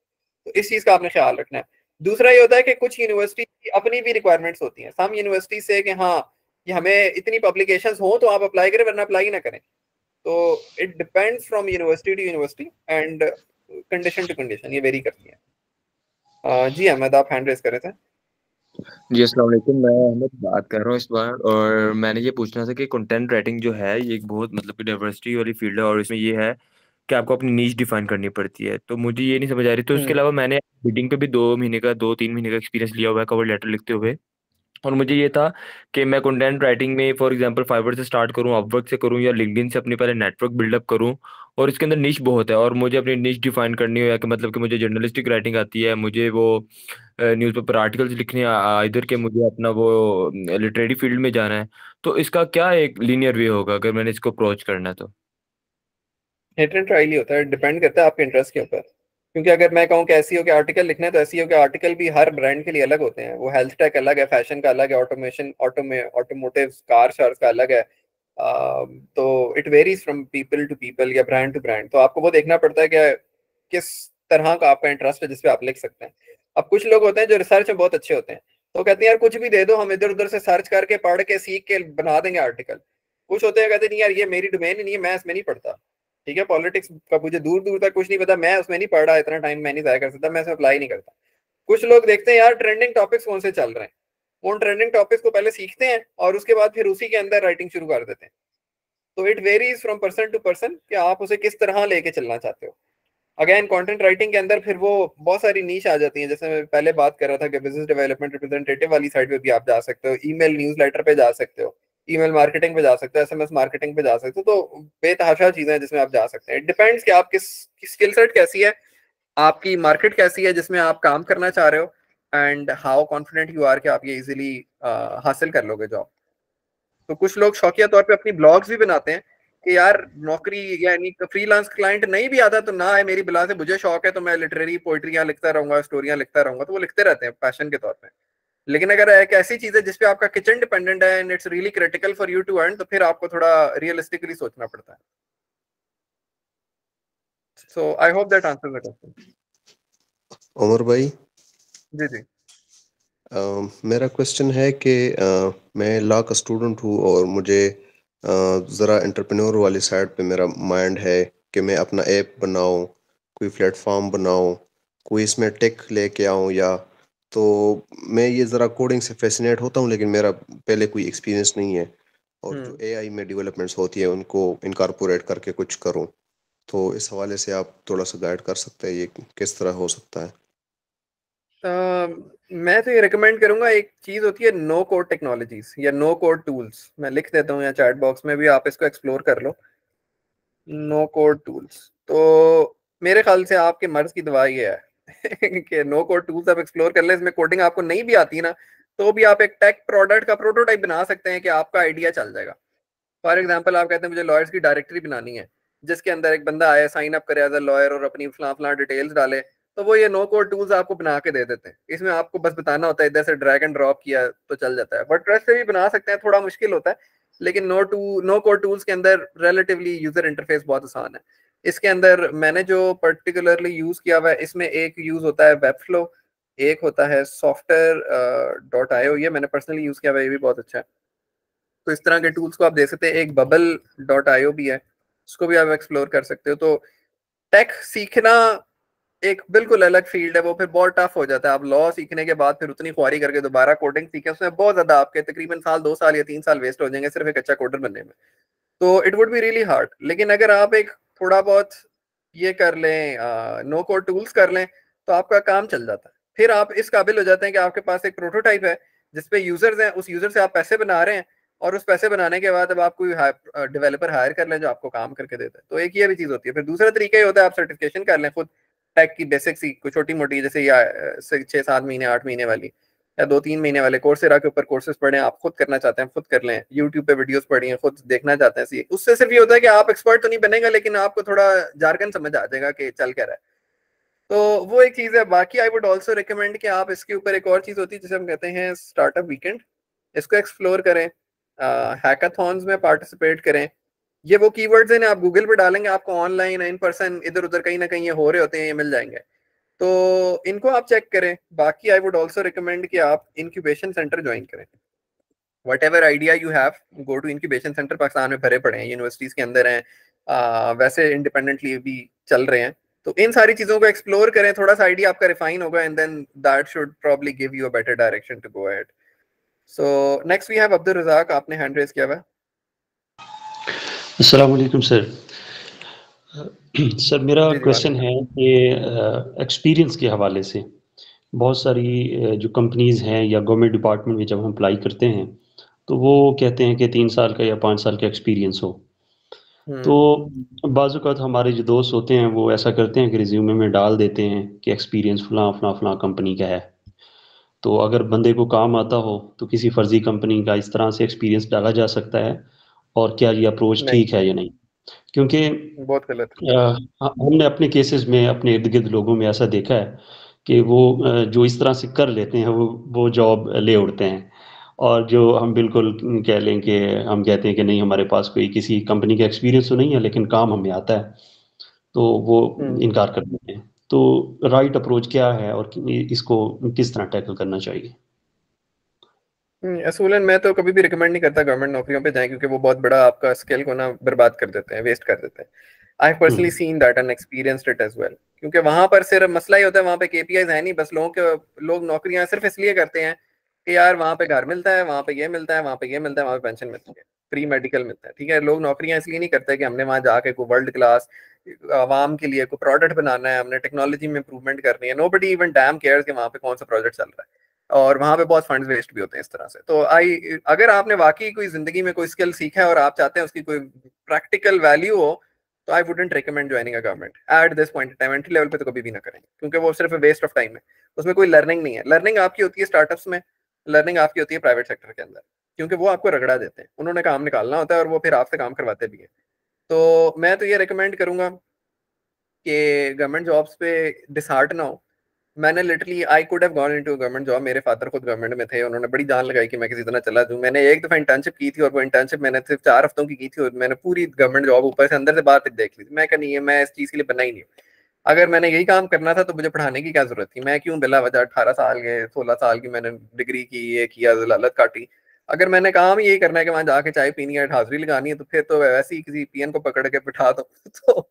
तो इस चीज का आपने ख्याल रखना है। दूसरा ये होता है कि कुछ यूनिवर्सिटी की अपनी भी रिक्वायरमेंट्स होती हैं, सम यूनिवर्सिटी से कि हाँ कि हमें इतनी पब्लिकेशंस हो तो आप अप्लाई करें वरना अप्लाई ना करें। तो it depends from university to university and condition to condition, ये वेरी करती है। जी अहमद, आप हैंड रेज कर रहे थे। जी अस्सलाम वालेकुम, मैं अहमद बात कर रहा हूँ इस बार, और मैंने ये पूछना था कि कंटेंट राइटिंग जो है ये एक बहुत मतलब कि डाइवर्सिटी वाली फील्ड है, और इसमें ये है कि आपको अपनी नीश डिफाइन करनी पड़ती है। तो मुझे ये नहीं समझ आ रही, तो इसके अलावा मैंने रीडिंग पे भी 2 महीने का एक्सपीरियंस लिया हुआ है कवर लेटर लिखते हुए, और मुझे ये था कि मैं कंटेंट राइटिंग में फॉर एग्जांपल फाइवर से स्टार्ट करूं, अपवर्क से करूं, या लिंक्डइन से अपनी पहले नेटवर्क बिल्डअप करूं। और इसके अंदर निश बहुत है, और मुझे अपनी निश डिफाइन करनी हो, या कि मतलब कि मुझे जर्नलिस्टिक राइटिंग आती है, मुझे वो न्यूज़पेपर आर्टिकल्स लिखने इधर के, मुझे अपना वो लिटरेरी फील्ड में जाना है। तो इसका क्या एक लीनियर वे होगा अगर मैंने इसको अप्रोच करना है? तो हिट एंड ट्रायल ही होता है, डिपेंड करता है आपके इंटरेस्ट के ऊपर। क्योंकि अगर मैं कहूँ कि एसईओ के आर्टिकल लिखने हैं तो एसईओ के आर्टिकल भी हर ब्रांड के लिए अलग होते हैं। वो हेल्थ टेक अलग है, फैशन का अलग है, ऑटोमेशन ऑटोमोटिव कार शार्स का अलग है। तो it varies from people to people या ब्रांड टू ब्रांड। तो आपको वो देखना पड़ता है कि किस तरह का आपका इंटरेस्ट है जिसपे आप लिख सकते हैं। अब कुछ लोग होते हैं जो रिसर्च में बहुत अच्छे होते हैं, तो कहते हैं यार कुछ भी दे दो, हम इधर उधर से सर्च करके पढ़ के सीख के बना देंगे आर्टिकल। कुछ होते हैं कहते नहीं यार ये मेरी डोमेन ही नहीं है, मैं इसमें नहीं पढ़ता। ठीक है, पॉलिटिक्स का मुझे दूर दूर तक कुछ नहीं पता, मैं उसमें नहीं पढ़ रहा, इतना टाइम मैं नहीं जाया कर सकता, मैं इसमें अप्लाई नहीं करता। कुछ लोग देखते हैं यार ट्रेंडिंग टॉपिक्स कौन से चल रहे हैं, उन ट्रेंडिंग टॉपिक्स को पहले सीखते हैं और उसके बाद फिर उसी के अंदर राइटिंग शुरू कर देते हैं। तो it varies from person to person कि आप उसे किस तरह लेके चलना चाहते हो। अगेन कंटेंट राइटिंग के अंदर फिर वो बहुत सारी नीश आ जाती है। जैसे मैं पहले बात कर रहा था कि बिजनेस डेवलपमेंट रिप्रेजेंटेटिव वाली साइड पे भी आप जा सकते हो, ईमेल न्यूज़लेटर पे जा सकते हो, ईमेल मार्केटिंग पे जा सकते हो, एसएमएस मार्केटिंग पे जा सकते हो। तो बेतहाशा चीजें हैं जिसमें आप जा सकते हैं। इट डिपेंड्स कि आप किस स्किल सेट कैसी है, आपकी मार्केट कैसी है जिसमें आप काम करना चाह रहे हो, and how confident you are कि आप ये इजीली हासिल कर लोगे जॉब। तो कुछ लोग शौकिया तौर पे अपनी ब्लॉग्स भी बनाते हैं कि यार नौकरी यानी फ्रीलांस क्लाइंट नहीं भी आता तो ना है मेरी बिला से, मुझे शौक है तो मैं लिटरेरी पोइट्रियां लिखता रहूंगा, स्टोरियां लिखता रहूंगा। तो वो लिखते रहते हैं पैशन के तौर पे। लेकिन अगर एक ऐसी चीज है जिसपे आपका किचन डिपेंडेंट है and it's really critical for you to earn, तो फिर आपको थोड़ा रियलिस्टिकली सोचना पड़ता है। So I hope that answers the question. Umar भाई, जी जी। मेरा क्वेश्चन है कि मैं लॉ का स्टूडेंट हूँ और मुझे ज़रा एंटरप्रेन्योर वाली साइड पे मेरा माइंड है कि मैं अपना ऐप बनाऊँ, कोई प्लेटफॉर्म बनाऊँ, कोई इसमें टेक लेके आऊँ। या तो मैं ये ज़रा कोडिंग से फैसिनेट होता हूँ, लेकिन मेरा पहले कोई एक्सपीरियंस नहीं है, और जो एआई में डेवलपमेंट्स होती है उनको इनकॉर्पोरेट करके कुछ करूँ। तो इस हवाले से आप थोड़ा सा गाइड कर सकते हैं ये किस तरह हो सकता है? मैं तो ये रिकमेंड करूंगा, एक चीज होती है नो कोड टेक्नोलॉजीज या नो कोड टूल्स, मैं लिख देता हूँ या चैट बॉक्स में भी, आप इसको एक्सप्लोर कर लो। नो कोड टूल्स तो मेरे ख्याल से आपके मर्ज की दवा ये है कि नो कोड टूल्स आप एक्सप्लोर कर ले। इसमें कोडिंग आपको नहीं भी आती ना तो भी आप एक टेक प्रोडक्ट का प्रोटोटाइप बना सकते हैं कि आपका आइडिया चल जाएगा। फॉर एग्जाम्पल आप कहते हैं मुझे लॉयर्स की डायरेक्टरी बनानी है जिसके अंदर एक बंदा आए, साइन अप करे एज अ लॉयर और अपनी फला डिटेल्स डाले, तो वो ये नो कोड टूल्स आपको बना के दे देते हैं। इसमें आपको बस बताना होता है, इधर से ड्रैग एंड ड्रॉप किया तो चल जाता है। वर्डप्रेस से भी बना सकते हैं, थोड़ा मुश्किल होता है, लेकिन नो कोड टूल्स के अंदर रिलेटिवली यूजर इंटरफेस बहुत आसान है। इसके अंदर मैंने जो पर्टिकुलरली यूज किया हुआ है, इसमें एक यूज होता है वेबफ्लो, एक होता है software.io, ये मैंने पर्सनली यूज किया हुआ है, ये भी बहुत अच्छा है। तो इस तरह के टूल्स को आप देख सकते हैं। एक bubble.io भी है, उसको भी आप एक्सप्लोर कर सकते हो। तो टेक सीखना एक बिल्कुल अलग फील्ड है, वो फिर बहुत टफ हो जाता है। आप लॉ सीखने के बाद फिर उतनी ख्वारी करके दोबारा कोडिंग सीखें, उसमें बहुत ज्यादा आपके तकरीबन साल 2 साल या 3 साल वेस्ट हो जाएंगे सिर्फ एक अच्छा कोडर बनने में। तो it would be really hard. लेकिन अगर आप एक थोड़ा बहुत ये कर लें, नो कोड टूल्स कर लें, तो आपका काम चल जाता है। फिर आप इस काबिल हो जाते हैं कि आपके पास एक प्रोटोटाइप है जिसपे यूजर्स हैं, उस यूजर से आप पैसे बना रहे हैं, और उस पैसे बनाने के बाद अब आप कोई डेवलपर हायर कर लें जो आपको काम करके देता है। तो एक ये भी चीज होती है। फिर दूसरा तरीका ये होता है आप सर्टिफिकेशन कर लें खुद, टेक की बेसिक्स ही कोई छोटी मोटी, जैसे या 6-7 महीने 8 महीने वाली या 2-3 महीने वाले कोर्सेरा के ऊपर कोर्सेज पढ़ें। आप खुद करना चाहते हैं खुद कर लें, यूट्यूब पे वीडियोस पढ़िए, खुद देखना चाहते हैं। उससे सिर्फ ये होता है कि आप एक्सपर्ट तो नहीं बनेगा, लेकिन आपको थोड़ा जारगन समझ आ जाएगा कि चल क्या रहा है। तो वो एक चीज है। बाकी आई वुड ऑल्सो रिकमेंड कि आप इसके ऊपर, एक और चीज होती है जिसे हम कहते हैं स्टार्टअप वीकेंड, इसको एक्सप्लोर करें, हैकाथॉन्स में पार्टिसिपेट करें। ये वो कीवर्ड्स हैं, आप गूगल पे डालेंगे आपको ऑनलाइन इन पर्सन इधर उधर कहीं ना कहीं ये हो रहे होते हैं, ये मिल जाएंगे, तो इनको आप चेक करें। बाकी आई वुड ऑल्सो रिकमेंड कि आप इंक्यूबेशन सेंटर ज्वाइन करें। Whatever idea you have, go to incubation centre, Pakistan में भरे पड़े हैं, यूनिवर्सिटीज के अंदर हैं, वैसे इंडिपेंडेंटली भी चल रहे हैं। तो इन सारी चीजों को एक्सप्लोर करें, थोड़ा सा आइडिया आपका रिफाइन होगा, and then that should probably give you a better direction to go ahead. So next we have Abdul Razzaq, आपने हैंड रेज किया हुआ है। अस्सलाम वालेकुम सर। सर मेरा जी जी, क्वेश्चन है कि एक्सपीरियंस के हवाले से बहुत सारी जो कंपनीज़ हैं या गवर्नमेंट डिपार्टमेंट में जब हम अप्लाई करते हैं तो वो कहते हैं कि 3 साल का या 5 साल का एक्सपीरियंस हो। तो बाज़ औक़ात हमारे जो दोस्त होते हैं वो ऐसा करते हैं कि रिज्यूमे में डाल देते हैं कि एक्सपीरियंस फ़लाँ कंपनी का है। तो अगर बंदे को काम आता हो तो किसी फ़र्ज़ी कंपनी का इस तरह से एक्सपीरियंस डाला जा सकता है, और क्या ये अप्रोच नहीं, ठीक है या नहीं? क्योंकि बहुत गलत। हमने अपने केसेस में अपने इर्द-गिर्द लोगों में ऐसा देखा है कि वो जो इस तरह से कर लेते हैं वो जॉब ले उड़ते हैं, और जो हम बिल्कुल कह लें कि हम कहते हैं कि नहीं हमारे पास कोई किसी कंपनी का एक्सपीरियंस तो नहीं है लेकिन काम हमें आता है, तो वो इनकार कर देते हैं। तो राइट अप्रोच क्या है और इसको किस तरह टैकल करना चाहिए? असूलन मैं तो कभी भी रिकमेंड नहीं करता गवर्नमेंट नौकरियों पे जाएं, क्योंकि वो बहुत बड़ा आपका स्किल को ना बर्बाद कर देते हैं, वेस्ट कर देते हैं। I personally seen that and experienced it as well, क्योंकि वहां पर सिर्फ मसला ही होता है, वहां पे केपीआईज है नहीं, बस लोग नौकरियां सिर्फ इसलिए करते हैं कि यार वहां पे घर मिलता है, वहां पे ये मिलता है, वहां पे ये मिलता है, वहां पे पेंशन मिलती है, फ्री मेडिकल मिलता है। ठीक है, लोग नौकरियां इसलिए नहीं करते कि हमने वहां जाके कोई वर्ल्ड क्लास आवाम के लिए कोई प्रोडक्ट बनाना है, हमने टेक्नोलॉजी में इंप्रूवमेंट करनी है। नोबडी इवन डैम केयर्स कि वहां पे कौन सा प्रोजेक्ट चल रहा है, और वहां पे बहुत फंड्स वेस्ट भी होते हैं इस तरह से। तो अगर आपने वाकई कोई जिंदगी में कोई स्किल सीखा है और आप चाहते हैं उसकी कोई प्रैक्टिकल वैल्यू हो, तो I wouldn't recommend joining a government at this point time. Entry level पे तो कभी भी ना करें, क्योंकि वो सिर्फ वेस्ट ऑफ टाइम है, उसमें कोई लर्निंग नहीं है। लर्निंग आपकी होती है स्टार्टअप्स में, लर्निंग आपकी होती है प्राइवेट सेक्टर के अंदर, क्योंकि वो आपको रगड़ा देते हैं, उन्होंने काम निकालना होता है और वो फिर आपसे काम करवाते भी हैं। तो मैं तो ये रिकमेंड करूंगा कि गवर्नमेंट जॉब्स पे डिसहार्ट ना हो। मैंने literally I could have gone into government job, मेरे फादर खुद गवर्नमेंट में थे, उन्होंने बड़ी जान लगाई कि मैं किसी तरह चला दूं। मैंने एक दफा इंटर्नशिप की थी, और वो इंटर्नशिप मैंने सिर्फ 4 हफ्तों की थी, और मैंने पूरी गवर्नमेंट जॉब ऊपर से अंदर से बाहर तक देख ली थी। मैं कहा नहीं है, मैं इस चीज के लिए बना ही नहीं। अगर मैंने यही काम करना था तो मुझे पढ़ाने की क्या जरूरत थी? मैं क्यों बिला वजह 18 साल के 16 साल की मैंने डिग्री की, ये किया, जलालत काटी। अगर मैंने काम ही यही करना है कि वहां जाके चाय पीनी है, हाजिरी लगानी है, तो फिर तो वैसे ही किसी पीएन को पकड़ के बिठा दो तो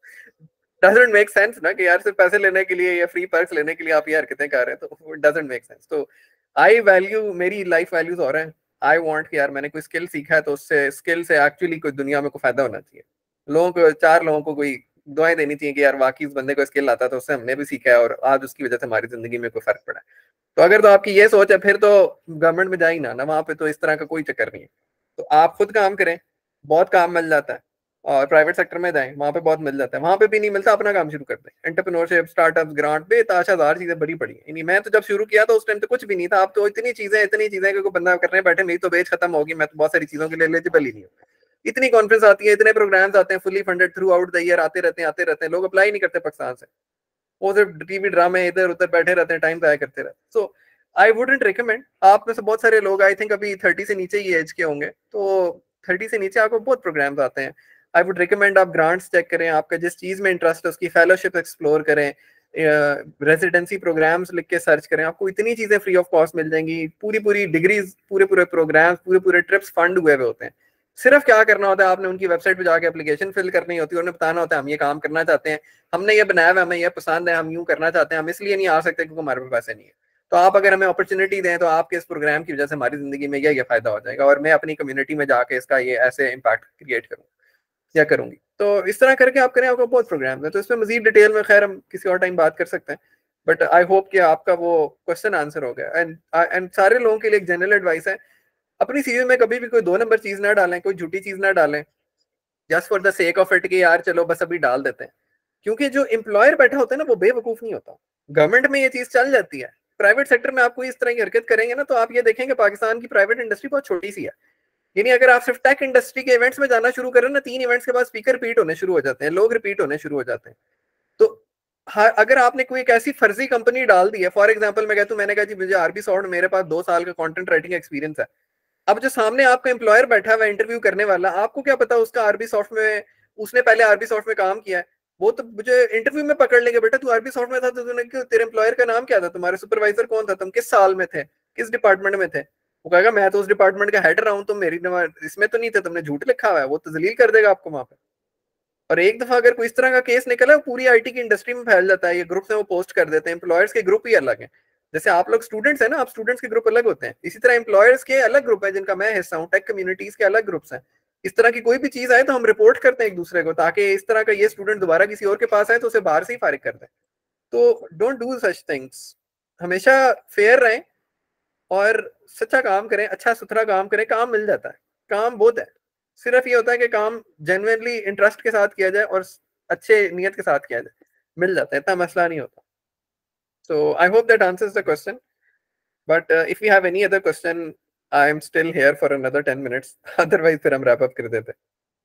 डजंट मेक सेंस ना, कि यार सिर्फ पैसे लेने के लिए या फ्री पर्क्स लेने के लिए आप ये हरकतें कर रहे हैं, तो डजंट मेक सेंस। तो आई वैल्यू, मेरी लाइफ वैल्यूज और हैं। आई वांट कि यार मैंने कोई स्किल सीखा है तो उससे स्किल से एक्चुअली कोई दुनिया में कोई फायदा होना चाहिए। लोगों को, 4 लोगों को कोई दुआएं देनी चाहिए कि यार वाकई इस बंदे को स्किल आता है, तो उससे हमने भी सीखा है और आज उसकी वजह से हमारी जिंदगी में कोई फर्क पड़ा है। तो अगर तो आपकी ये सोच है, फिर तो गवर्नमेंट में जा ही ना, वहां पे तो इस तरह का कोई चक्कर नहीं है। तो आप खुद काम करें, बहुत काम मिल जाता है। और प्राइवेट सेक्टर में जाएं, वहां पे बहुत मिल जाता है। वहां पे भी नहीं मिलता, अपना काम शुरू कर दें। एंटरप्रेन्योरशिप, स्टार्टअप्स, ग्रांट, बेताशा हजार चीजें भरी पड़ी है। मैं तो जब शुरू किया तो उस टाइम तो कुछ भी नहीं था। अब तो इतनी चीजें कि कोई बंदा करने बैठे, मेरी तो बेच खत्म होगी, मैं तो बहुत सारी चीजों के लिए एलिजिबल ही नहीं हूँ। इतनी कॉन्फ्रेंस आती है, इतने प्रोग्राम्स आते हैं, fully funded through out the year, आते रहते हैं। लोग अप्लाई नहीं करते पाकिस्तान से, वो सिर्फ टीवी ड्रामे इधर उधर बैठे रहते हैं, टाइम जाया करते रहते हैं। सो आई वुडंट रिकमेंड। आप में से बहुत सारे लोग आई थिंक अभी 30 से नीचे ही एज के होंगे, तो 30 से नीचे आपको बहुत प्रोग्राम्स आते हैं। आई वुड रिकमेंड आप ग्रांट्स चेक करें, आपका जिस चीज में इंटरेस्ट है उसकी फेलोशिप एक्सप्लोर करें, रेजिडेंसी प्रोग्राम्स लिख के सर्च करें, आपको इतनी चीजें फ्री ऑफ कॉस्ट मिल जाएंगी। पूरी डिग्रीज, पूरे प्रोग्राम्स, पूरे ट्रिप्स फंड हुए होते हैं। सिर्फ क्या करना होता है, आपने उनकी वेबसाइट पे जाके एप्लीकेशन फिल करनी होती है, उन्हें बताना होता है हम ये काम करना चाहते हैं, हमने ये बनाया हुआ, हमें ये पसंद है, हम यूं करना चाहते हैं, हम इसलिए नहीं आ सकते क्योंकि हमारे पास पैसे नहीं है। तो आप अगर हमें अपॉर्चुनिटी दें तो आपके इस प्रोग्राम की वजह से हमारी जिंदगी में ये फायदा हो जाएगा, और मैं अपनी कम्युनिटी में जाके इसका ये ऐसे इम्पैक्ट क्रिएट करूँ या करूंगी। तो इस तरह करके आप करें, आपका बहुत प्रोग्राम है। तो इसमें मजीद डिटेल में खैर हम किसी और टाइम बात कर सकते हैं, बट आई होप कि आपका वो क्वेश्चन आंसर हो गया। एंड सारे लोगों के लिए एक जनरल एडवाइस है, अपनी सीवी में कभी भी कोई 2 नंबर चीज ना डालें, कोई झूठी चीज ना डालें just for the sake of it कि यार चलो बस अभी डाल देते हैं। क्योंकि जो एम्प्लॉयर बैठा होता है ना वो बेवकूफ नहीं होता। गवर्नमेंट में ये चीज चल जाती है, प्राइवेट सेक्टर में आपको इस तरह की हरकत करेंगे ना तो आप ये देखेंगे पाकिस्तान की प्राइवेट इंडस्ट्री बहुत छोटी सी है। यानी अगर आप सिर्फ टेक इंडस्ट्री के इवेंट्स में जाना शुरू करें ना, 3 इवेंट्स के बाद स्पीकर रिपीट होने शुरू हो जाते हैं, लोग रिपीट होने शुरू हो जाते हैं। तो अगर आपने कोई एक ऐसी फर्जी कंपनी डाल दी है, फॉर एग्जांपल मैं कहता हूं, मैंने कहा जी मुझे आरबी सॉफ्ट, मेरे पास 2 साल का कंटेंट राइटिंग एक्सपीरियंस है। अब जो सामने आपका एम्प्लॉयर बैठा हुआ है इंटरव्यू करने वाला, आपको क्या पता उसका आरबी सॉफ्ट में, उसने पहले आरबी सॉफ्ट में काम किया है। वो तो मुझे इंटरव्यू में पकड़ लेंगे, बेटा तू आरबी सॉफ्ट में था, तो तूने, तेरे एम्प्लॉयर का नाम क्या था, तुम्हारे सुपरवाइजर कौन था, तुम किस साल में थे, किस डिपार्टमेंट में थे। वो कहेगा मैं तो उस डिपार्टमेंट का हेड रहा हूँ, तुम मेरी इसमें तो नहीं थे, तुमने झूठ लिखा हुआ है। वो तो जलील कर देगा आपको वहां पे। और एक दफा अगर कोई इस तरह का केस निकला, पूरी आईटी की इंडस्ट्री में फैल जाता है। ये ग्रुप में वो पोस्ट कर देते हैं, एम्प्लॉयर्स के ग्रुप ही अलग है। जैसे आप लोग स्टूडेंट्स हैं ना, आप स्टूडेंट्स के ग्रुप अलग होते हैं, इसी तरह एम्प्लॉयर्स के अलग ग्रुप है जिनका मैं हिस्सा हूँ, टेक कम्युनिटीज के अलग ग्रुप्स हैं। इस तरह की कोई भी चीज आए तो हम रिपोर्ट करते हैं एक दूसरे को, ताकि इस तरह का ये स्टूडेंट दोबारा किसी और के पास आए तो उसे बाहर से ही फारिग कर दें। तो डोंट डू सच थिंग्स, हमेशा फेयर रहें और सच्चा काम करें, अच्छा सुथरा काम करें। काम मिल जाता है, काम बहुत है। सिर्फ ये होता है कि काम जेन्युइनली इंटरेस्ट के साथ किया जाए और अच्छे नियत के साथ किया जाए, मिल जाता है, इतना मसला नहीं होता। So I hope that answers the question. But if we have any other question, I am still here for another 10 minutes. Otherwise, फिर हम wrap up कर देते हैं।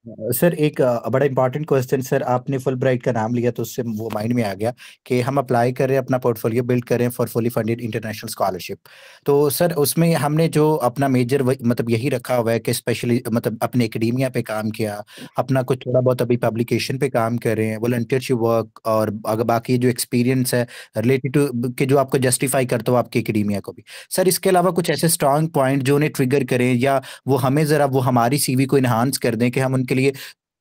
सर एक बड़ा इंपॉर्टेंट क्वेश्चन सर, आपने फुल ब्राइट का नाम लिया तो उससे वो माइंड में आ गया कि हम अप्लाई कर रहे हैं, अपना पोर्टफोलियो बिल्ड करें for fully funded international scholarship. तो सर उसमें हमने जो अपना मेजर मतलब यही रखा हुआ है कि स्पेशली मतलब अपने एकेडेमिया पे काम किया, अपना कुछ थोड़ा बहुत अभी पब्लिकेशन पे काम कर रहे हैं, वॉलंटियरशिप वर्क, और अगर बाकी जो एक्सपीरियंस है रिलेटेड टू कि जो आपको जस्टिफाई करता हो आपके एकेडेमिया को भी। सर इसके अलावा कुछ ऐसे स्ट्रांग पॉइंट जो उन्हें ट्रिगर करें या वो हमें जरा वो हमारी सीवी को इनहांस कर दें कि हम उनके लिए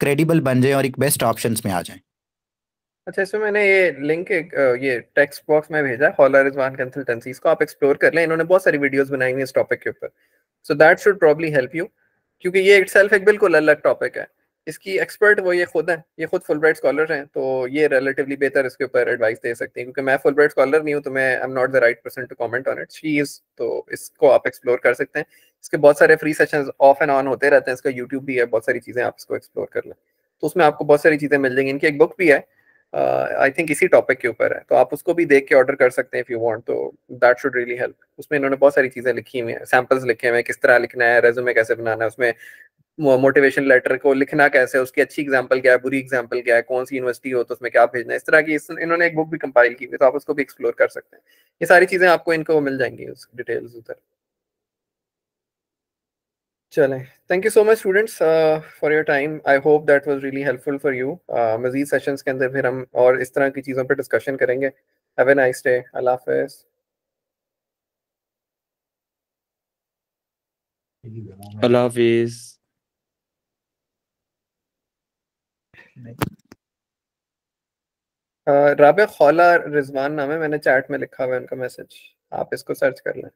क्रेडिबल बन जाएं और एक बेस्ट ऑप्शंस में आ जाएं। अच्छा, इसमें मैंने ये लिंक ये टेक्स्ट बॉक्स में भेजा है, हॉलर रिजवान कंसल्टेंसी, इसको आप एक्सप्लोर कर लें। इन्होंने बहुत सारी वीडियोस बनाई हुई हैं इस टॉपिक के ऊपर, so that should probably help you, क्योंकि ये इटसेल्फ एक बिल्कुल अलग टॉपिक है। इसकी एक्सपर्ट वो ये खुद है, ये खुद फुलब्राइट स्कॉलर हैं, तो ये रिलेटिवली बेहतर इसके ऊपर एडवाइस दे सकती हैं। क्योंकि मैं फुलब्राइट स्कॉलर नहीं हूँ, तो मैं I am not the right person to comment on it, she is. तो इसको आप एक्सप्लोर कर सकते हैं। इसके बहुत सारे free sessions of and on होते रहते हैं, इसका यूट्यूब भी है, बहुत सारी चीज़ें आप इसको एक्सप्लोर कर लें तो उसमें आपको बहुत सारी चीज़ें मिल जाएंगी। इनकी एक बुक भी है, आई थिंक इसी टॉपिक के ऊपर है, तो आप उसको भी देख के ऑर्डर कर सकते हैं इफ यू वांट। तो दैट शुड रियली हेल्प। उसमें इन्होंने बहुत सारी चीज़ें लिखी हुई हैं, सैम्पल्स लिखे हुए हैं, किस तरह लिखना है, रेज्यूमे कैसे बनाना है, उसमें मोटिवेशन लेटर को लिखना कैसे है, उसकी अच्छी एग्जांपल क्या है, बुरी एग्जांपल क्या है, कौन सी यूनिवर्सिटी हो तो उसमें क्या भेजना है, इस तरह की इन्होंने एक बुक भी कंपाइल की हुई, तो आप उसको भी एक्सप्लोर कर सकते हैं। ये सारी चीज़ें आपको इनको मिल जाएंगी उस डिटेल्स उधर। चलें, thank you so much students for your time. I hope that was really helpful for you. मजीद सेशंस के अंदर फिर हम और इस तरह की चीज़ों पर डिस्कशन करेंगे। Have a nice day. अल्लाह हाफिज़। अल्लाह हाफिज। राबिया खौला रिजवान नाम है, मैंने चैट में लिखा हुआ है उनका मैसेज, आप इसको सर्च कर लें।